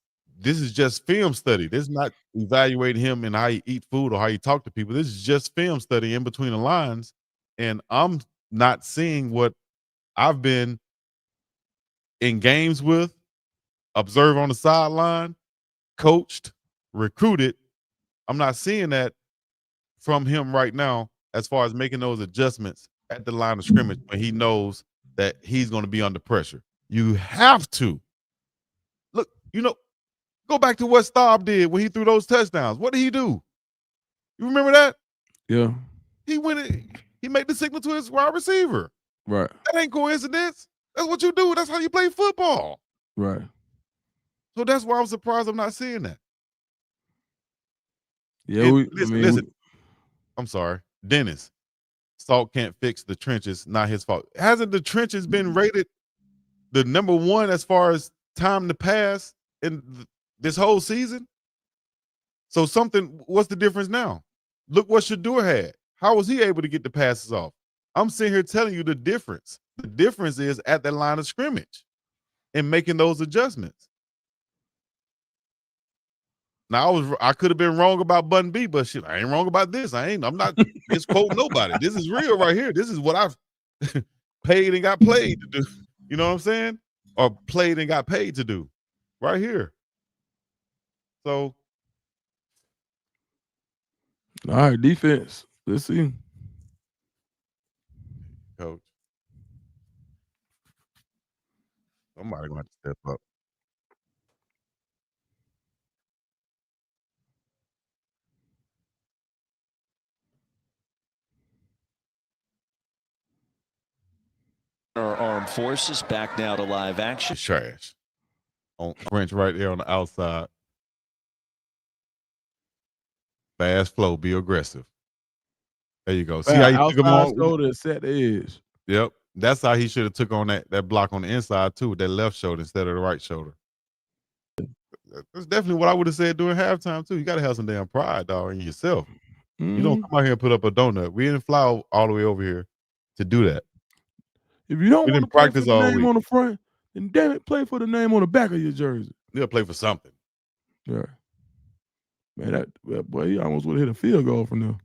is just film study. This is not evaluating him and how he eat food or how he talk to people. This is just film study in between the lines. And I'm not seeing what I've been in games with, observe on the sideline, coached, recruited. I'm not seeing that from him right now as far as making those adjustments at the line of scrimmage when he knows that he's going to be under pressure. You have to. Look, go back to what Staub did when he threw those touchdowns. What did he do? You remember that? Yeah. He made the signal to his wide receiver. Right. That ain't coincidence. That's what you do. That's how you play football. Right. So that's why I'm surprised I'm not seeing that. Yeah, listen. I'm sorry. Dennis, Salt can't fix the trenches, not his fault. Hasn't the trenches been rated the number 1 as far as time to pass in this whole season? So what's the difference now? Look what Shador had. How was he able to get the passes off? I'm sitting here telling you the difference. The difference is at the line of scrimmage and making those adjustments. Now I could have been wrong about Button B, but shit, I ain't wrong about this. I'm not misquoting nobody. This is real right here. This is what I've paid and got played to do. You know what I'm saying? Or played and got paid to do. Right here. So. All right, defense. Let's see. Coach. Somebody gonna have to step up. Our armed forces back now to live action. It's trash. On French right there on the outside. Fast flow, be aggressive. There you go. See how you took him outside on? shoulder and set the edge. Yep. That's how he should have took on that block on the inside too, with that left shoulder instead of the right shoulder. That's definitely what I would have said during halftime too. You got to have some damn pride, dog, in yourself. You don't come out here and put up a donut. We didn't fly all the way over here to do that. If you don't We want didn't to play for practice the all name week. on the front, then damn it, play for the name on the back of your jersey. They'll play for something. Yeah. Man, that boy, he almost would have hit a field goal from there.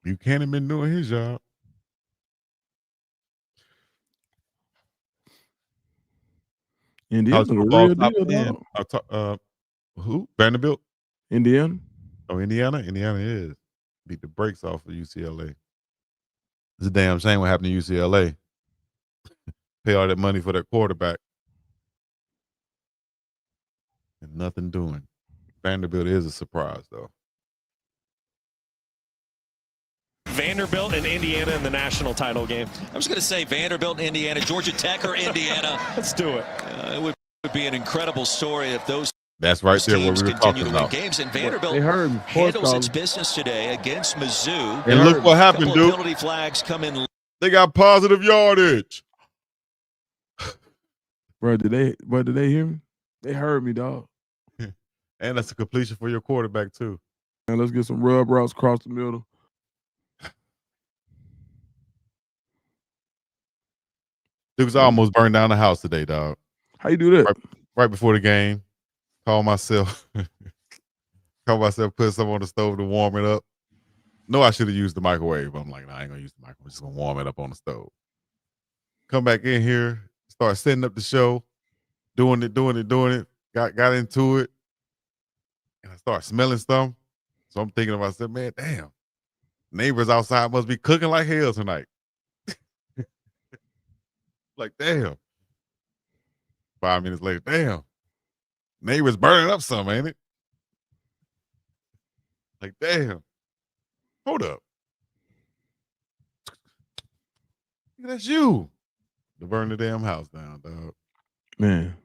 Buchanan been doing his job. Indiana, the Football real top deal, 10. dog. Who? Vanderbilt? Indiana. Oh, Indiana? Indiana is. Beat the brakes off of UCLA. It's a damn shame what happened to UCLA. Pay all that money for that quarterback. And nothing doing. Vanderbilt is a surprise, though. Vanderbilt and Indiana in the national title game. I was going to say Vanderbilt, Indiana, Georgia Tech, or Indiana. Let's do it. It would be an incredible story if those That's right there what teams we were continue talking to win about. games. And Vanderbilt They heard me. handles its business today against Mizzou. And look what happened, Couple of dude. penalty flags come in. They got positive yardage. Bro, did they hear me? They heard me, dog. And that's a completion for your quarterback, too. And let's get some rub routes across the middle. Dukes almost burned down the house today, dog. How you do that? Right before the game. Call myself, put some on the stove to warm it up. No, I should have used the microwave. I'm like, nah, I ain't gonna use the microwave. I'm just gonna warm it up on the stove. Come back in here, start setting up the show, doing it. Got into it. And I start smelling stuff. So I'm thinking to myself, man, damn. Neighbors outside must be cooking like hell tonight. Like, damn. 5 minutes later, damn. Neighbors burning up some, ain't it? Like, damn. Hold up. That's you. To burn the damn house down, dog. Man.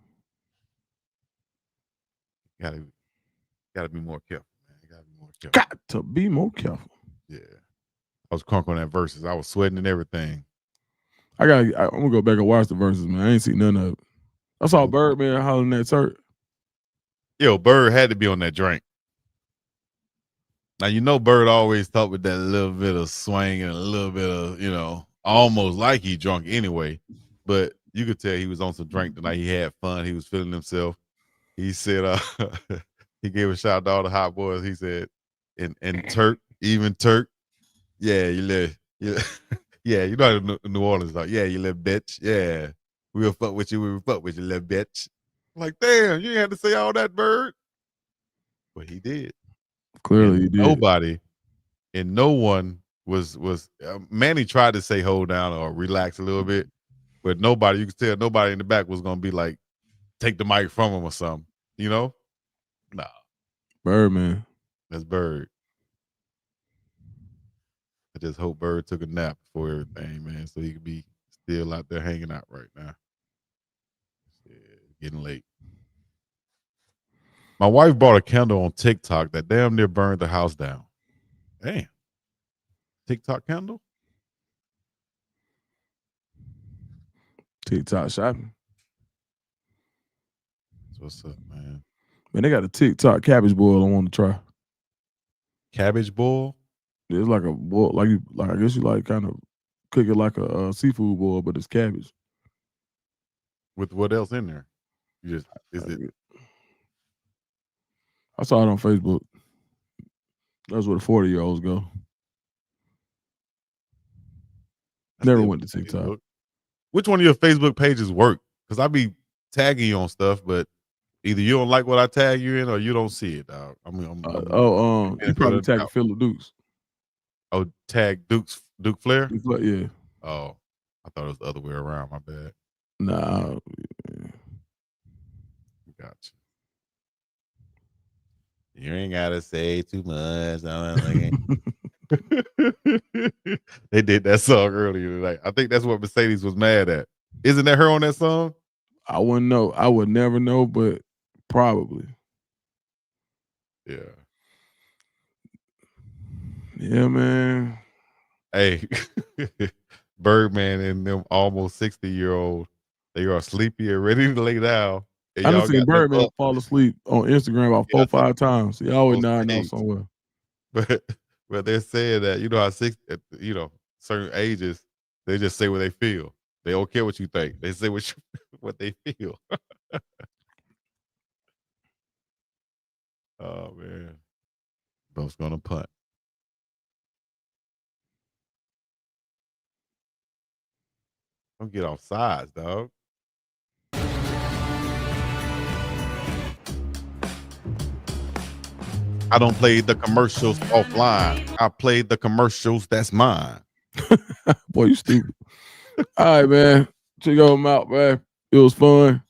Gotta be more careful, man. You gotta be more careful. Got to be more careful. Yeah. I was crunk on that verses. I was sweating and everything. I'm gonna go back and watch the verses, man. I ain't seen none of it. I saw Birdman hollering that turd. Yo, Bird had to be on that drink. Now, you know Bird always talk with that little bit of swing and a little bit of, almost like he drunk anyway. But you could tell he was on some drink tonight. He had fun. He was feeling himself. He said, he gave a shout out to all the hot boys. He said, and Turk, even Turk, yeah, yeah, you know how New Orleans like, yeah, you little bitch, yeah, we'll fuck with you, little bitch. I'm like, damn, you ain't had to say all that, Bird. But he did. Clearly, he did. Nobody, and no one was. Manny tried to say hold down or relax a little bit, but nobody. You could tell nobody in the back was gonna be like, take the mic from him or something. Nah. Bird, man. That's Bird. I just hope Bird took a nap before everything, man, so he could be still out there hanging out right now. Yeah, getting late. My wife bought a candle on TikTok that damn near burned the house down. Damn. TikTok candle? TikTok shopping. What's up, man? Man, they got a TikTok cabbage boil I want to try. Cabbage boil? It's like a boil, like I guess you like kind of cook it like a seafood boil, but it's cabbage. With what else in there? Is it? I saw it on Facebook. That's where the 40-year-olds go. Never went to TikTok. Facebook. Which one of your Facebook pages work? Because I be tagging you on stuff, but either you don't like what I tag you in or you don't see it, dog. You probably tagged Philip Dukes. Oh, tag Duke Flair? Yeah. Oh, I thought it was the other way around. My bad. Nah. Gotcha. You ain't gotta say too much. They did that song earlier tonight. I think that's what Mercedes was mad at. Isn't that her on that song? I wouldn't know. I would never know, but probably. Yeah. Yeah, man. Hey, Birdman and them almost 60-year-old, they are sleepy and ready to lay down. And I done y'all seen got them Birdman up. fall asleep on Instagram about 4 or 5 times. He always On nodding stage. off somewhere. But they're saying that, you know how certain ages, they just say what they feel. They don't care what you think. They say what they feel. Oh man. Buff's gonna punt. Don't get off sides, dog. I don't play the commercials offline. I play the commercials that's mine. Boy, you stupid. All right, man. Check them out, man. It was fun.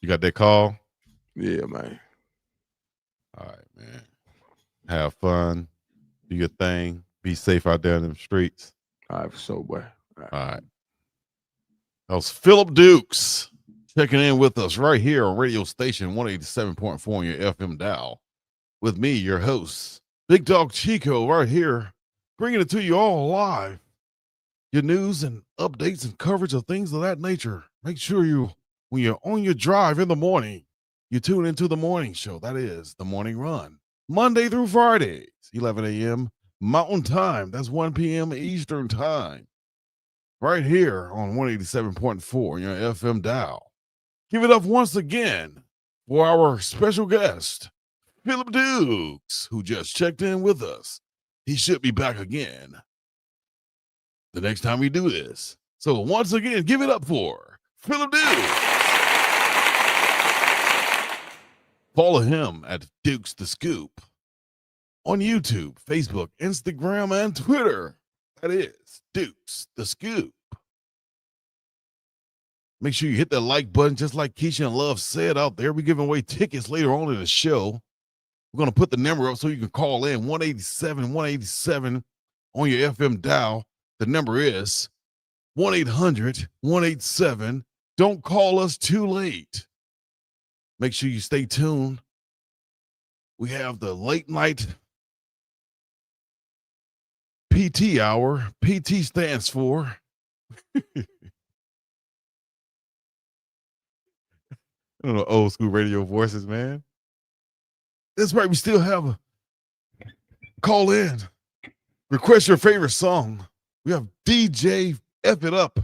You got that call? Yeah, man. All right, man. Have fun. Do your thing. Be safe out there in the streets. All right, for sure, boy. All right. That was Philip Dukes checking in with us right here on radio station 187.4 on your FM dial. With me, your host, BiggDogg Chico, right here, bringing it to you all live. Your news and updates and coverage of things of that nature. Make sure when you're on your drive in the morning, you tune into the morning show. That is the Morning Run. Monday through Fridays, 11 a.m. Mountain Time. That's 1 p.m. Eastern Time. Right here on 187.4, your FM dial. Give it up once again for our special guest, Philip Dukes, who just checked in with us. He should be back again the next time we do this. So once again, give it up for Philip Dukes. Follow him at Dukes the Scoop on YouTube, Facebook, Instagram, and Twitter. That is Dukes the Scoop. Make sure you hit that like button, just like Keisha and Love said out there. We're giving away tickets later on in the show. We're going to put the number up so you can call in 187 on your FM dial. The number is 1-800-187. Don't call us too late. Make sure you stay tuned. We have the late night PT hour. PT stands for I don't know, old school radio voices, man. That's right. We still have a call in. Request your favorite song. We have DJ F It Up.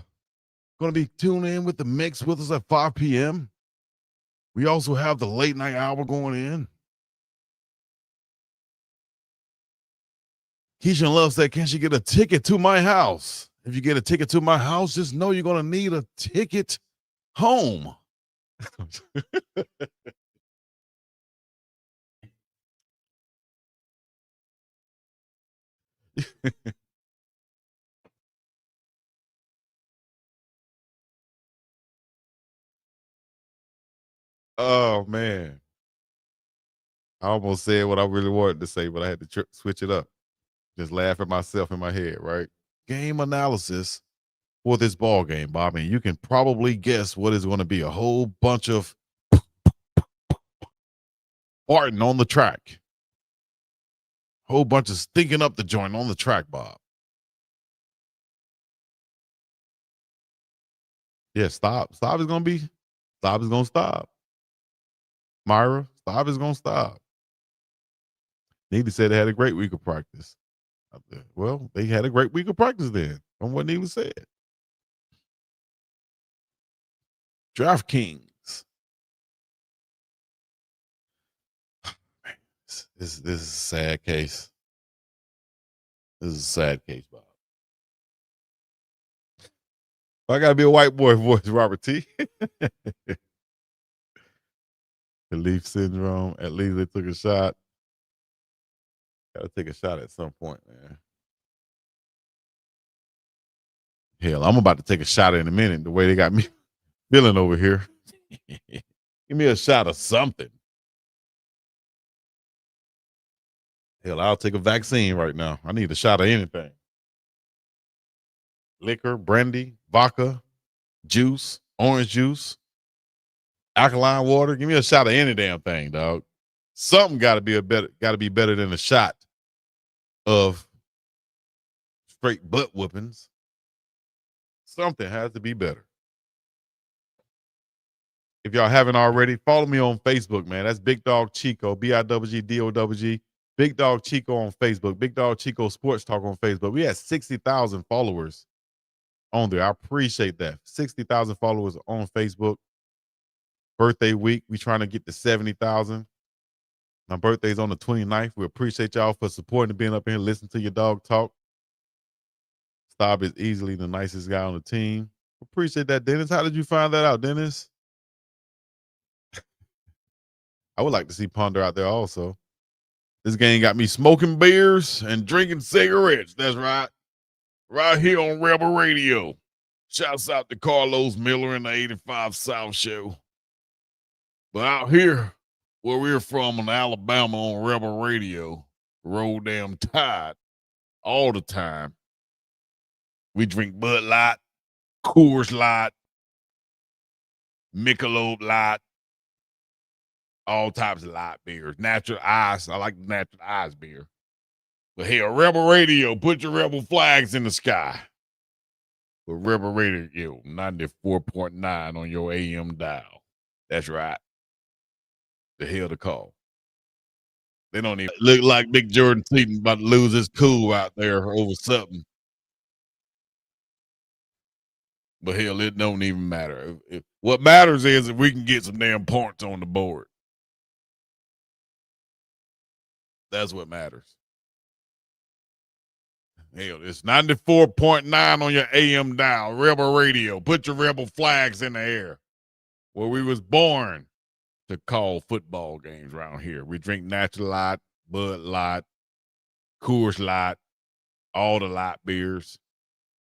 Going to be tuning in with the mix with us at 5 p.m. We also have the late night hour going in. Keisha Love said, can she get a ticket to my house? If you get a ticket to my house, just know you're going to need a ticket home. Oh, man. I almost said what I really wanted to say, but I had to switch it up. Just laugh at myself in my head, right? Game analysis for this ball game, Bobby. You can probably guess what is going to be a whole bunch of farting on the track. Whole bunch of stinking up the joint on the track, Bob. Yeah, stop. Stop is going to stop. Myra, stop is going to stop. Neely said they had a great week of practice. Well, they had a great week of practice then, from what Neely said. DraftKings. This is a sad case. This is a sad case, Bob. I gotta be a white boy voice, Robert T. The Leaf syndrome. At least they took a shot. Gotta take a shot at some point, man. Hell, I'm about to take a shot in a minute. The way they got me feeling over here. Give me a shot of something. Hell, I'll take a vaccine right now. I need a shot of anything. Liquor, brandy, vodka, juice, orange juice, alkaline water. Give me a shot of any damn thing, dog. Something got to be better than a shot of straight butt whoopings. Something has to be better. If y'all haven't already, follow me on Facebook, man. That's BiggDogg Chico, BiggDogg. BiggDogg Chico on Facebook. BiggDogg Chico SportsTalk on Facebook. We had 60,000 followers on there. I appreciate that. 60,000 followers on Facebook. Birthday week, we trying to get to 70,000. My birthday's on the 29th. We appreciate y'all for supporting and being up here and listening to your dog talk. Staub is easily the nicest guy on the team. Appreciate that, Dennis. How did you find that out, Dennis? I would like to see Ponder out there also. This game got me smoking beers and drinking cigarettes. That's right. Right here on Rebel Radio. Shouts out to Carlos Miller and the 85 South Show. But out here, where we're from in Alabama on Rebel Radio, roll damn tide all the time. We drink Bud Light, Coors Light, Michelob Light, all types of light beers. Natural ice. I like natural ice beer. But hell, Rebel Radio, put your Rebel flags in the sky. But Rebel Radio, 94.9 on your AM dial. That's right. The hell to call. They don't even look like Big Jordan Seaton about to lose his cool out there over something. But hell, it don't even matter. What matters is if we can get some damn points on the board. That's what matters. Hell, it's 94.9 on your AM dial. Rebel Radio. Put your Rebel flags in the air. Where we was born to call football games around here. We drink Natural Light, Bud Light, Coors Light, all the light beers,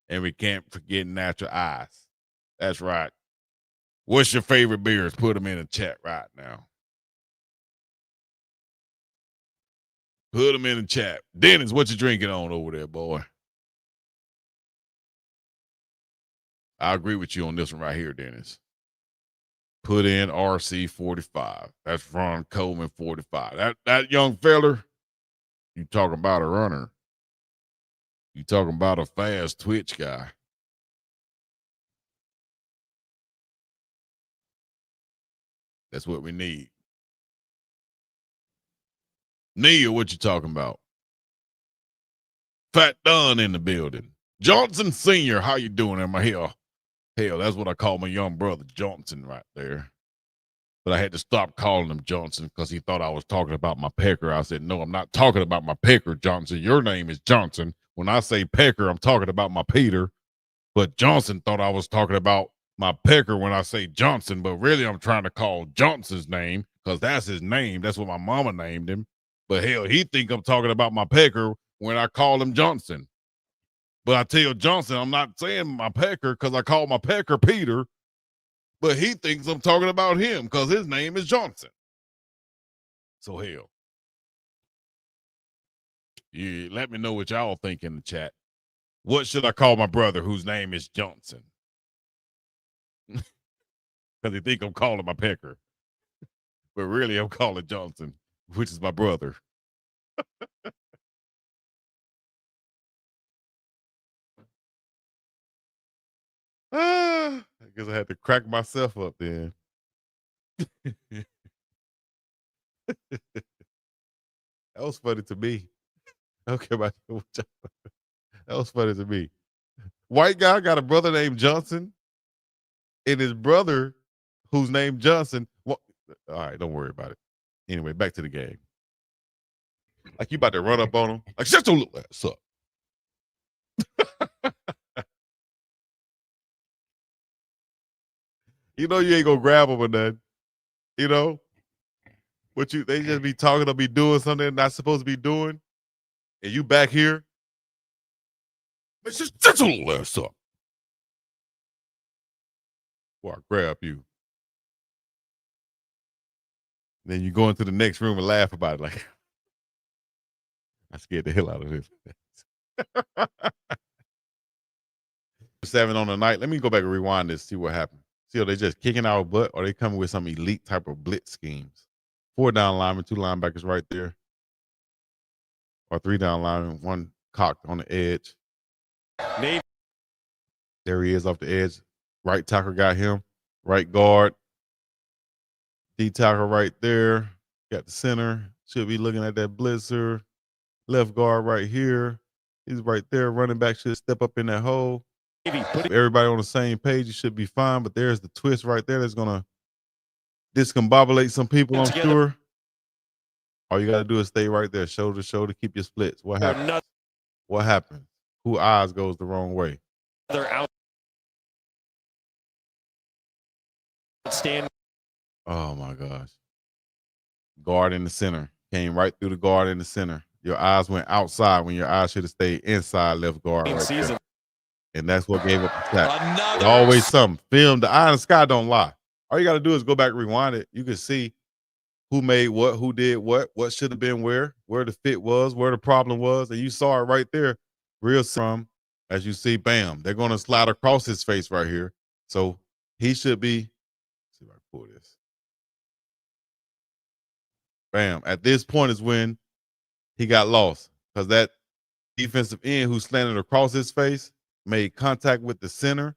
and we can't forget Natural Ice. That's right. What's your favorite beers? Put them in the chat right now. Put them in the chat. Dennis, what you drinking on over there, boy? I agree with you on this one right here, Dennis. Put in RC 45. That's Ron Coleman 45. That young feller, you talking about a runner. You talking about a fast twitch guy. That's what we need. Neil, what you talking about? Fat Dunn in the building. Johnson Sr., how you doing in my hill? Hell, that's what I call my young brother, Johnson, right there. But I had to stop calling him Johnson because he thought I was talking about my pecker. I said, no, I'm not talking about my pecker, Johnson. Your name is Johnson. When I say pecker, I'm talking about my Peter. But Johnson thought I was talking about my pecker when I say Johnson. But really, I'm trying to call Johnson's name because that's his name. That's what my mama named him. But hell, he think I'm talking about my pecker when I call him Johnson. But I tell Johnson, I'm not saying my pecker because I call my pecker Peter. But he thinks I'm talking about him because his name is Johnson. So hell. Yeah, let me know what y'all think in the chat. What should I call my brother whose name is Johnson? Because he think I'm calling my pecker. But really, I'm calling Johnson, which is my brother. I guess I had to crack myself up then. That was funny to me. Okay, that was funny to me. White guy got a brother named Johnson, and his brother, who's named Johnson. Well, all right, don't worry about it. Anyway, back to the game. Like you about to run up on him. Like, shut your little ass up. You know you ain't gonna grab him or nothing. You know? But they just be talking to be doing something they're not supposed to be doing. And you back here. But just shut your little ass up. Before I grab you. Then you go into the next room and laugh about it. Like, I scared the hell out of this. 7 on the night. Let me go back and rewind this, see what happened. See, are they just kicking our butt, or are they coming with some elite type of blitz schemes? 4 down linemen, 2 linebackers right there. Or 3 down linemen, 1 cocked on the edge. Nate. There he is off the edge. Right tackle got him. Right guard. D tackle right there. Got the center. Should be looking at that blitzer. Left guard right here. He's right there. Running back should step up in that hole. Everybody on the same page, you should be fine. But there's the twist right there that's going to discombobulate some people, I'm sure. All you got to do is stay right there, shoulder to shoulder, keep your splits. What happened? What happened? Who eyes goes the wrong way? They're out. Stand. Oh, my gosh. Guard in the center. Came right through the guard in the center. Your eyes went outside when your eyes should have stayed inside left guard right there. And that's what gave up the sack. Always something. Film. The eye in the sky don't lie. All you got to do is go back, rewind it. You can see who made what, who did what should have been where the fit was, where the problem was. And you saw it right there. Real from, as you see, bam, they're going to slide across his face right here. So he should be, let's see if I can pull this. Bam. At this point is when he got lost, because that defensive end who slanted across his face made contact with the center.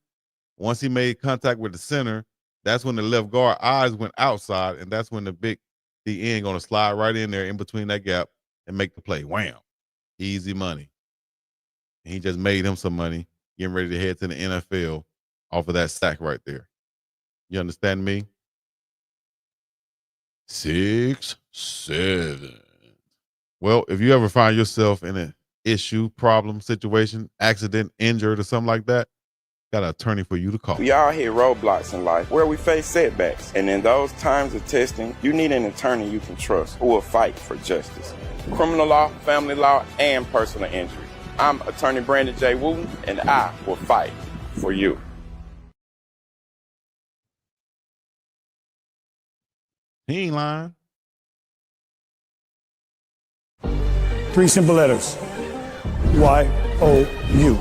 Once he made contact with the center, that's when the left guard eyes went outside, and that's when the end going to slide right in there in between that gap and make the play. Wham. Easy money. And he just made him some money, getting ready to head to the NFL off of that sack right there. You understand me? 6-7. Well, if you ever find yourself in an issue, problem, situation, accident, injured, or something like that, got an attorney for you to call. We all hit roadblocks in life where we face setbacks. And in those times of testing, you need an attorney you can trust who will fight for justice. Criminal law, family law, and personal injury. I'm attorney Brandon J. Wooten, and I will fight for you. He ain't lying. 3 simple letters. Y-O-U.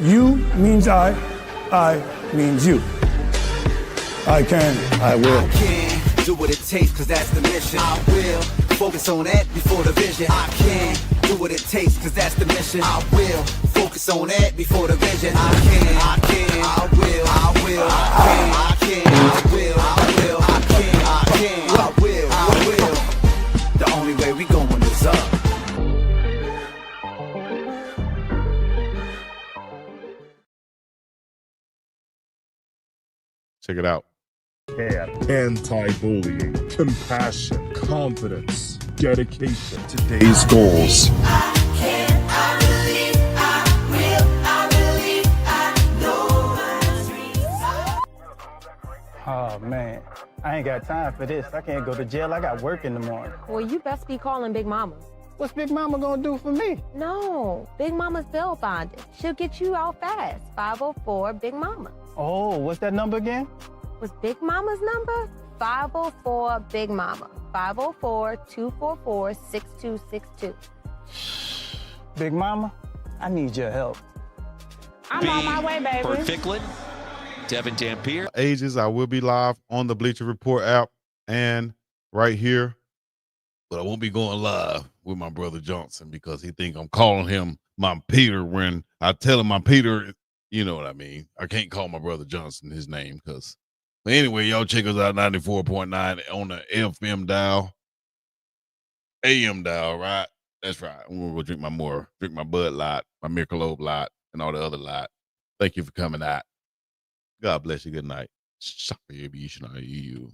You means I means you. I can, I will. I can do what it takes, cause that's the mission. I will focus on that before the vision. I can do what it takes, cause that's the mission. I will focus on that before the vision. I can, I will, I can, I will, I will. The only way we going is up. Check it out. Anti-bullying, compassion, confidence, dedication. Today's goals. Oh, man. I ain't got time for this. I can't go to jail. I got work in the morning. Well, you best be calling Big Mama. What's Big Mama gonna do for me? No, Big Mama's bail bonded. She'll get you out fast. 504 Big Mama. Oh, what's that number again? What's Big Mama's number? 504 Big Mama. 504-244-6262. Big Mama, I need your help. I'm on my way, baby. Bert Ficklin, Devin Dampier. Ages, I will be live on the Bleacher Report app and right here. But I won't be going live with my brother Johnson because he think I'm calling him my Peter when I tell him my Peter, you know what I mean. I can't call my brother Johnson his name because. But anyway, y'all check us out 94.9 on the FM dial, AM dial, right? That's right. I'm gonna go drink my Bud Light, my Michelob Light, and all the other light. Thank you for coming out. God bless you. Good night. You.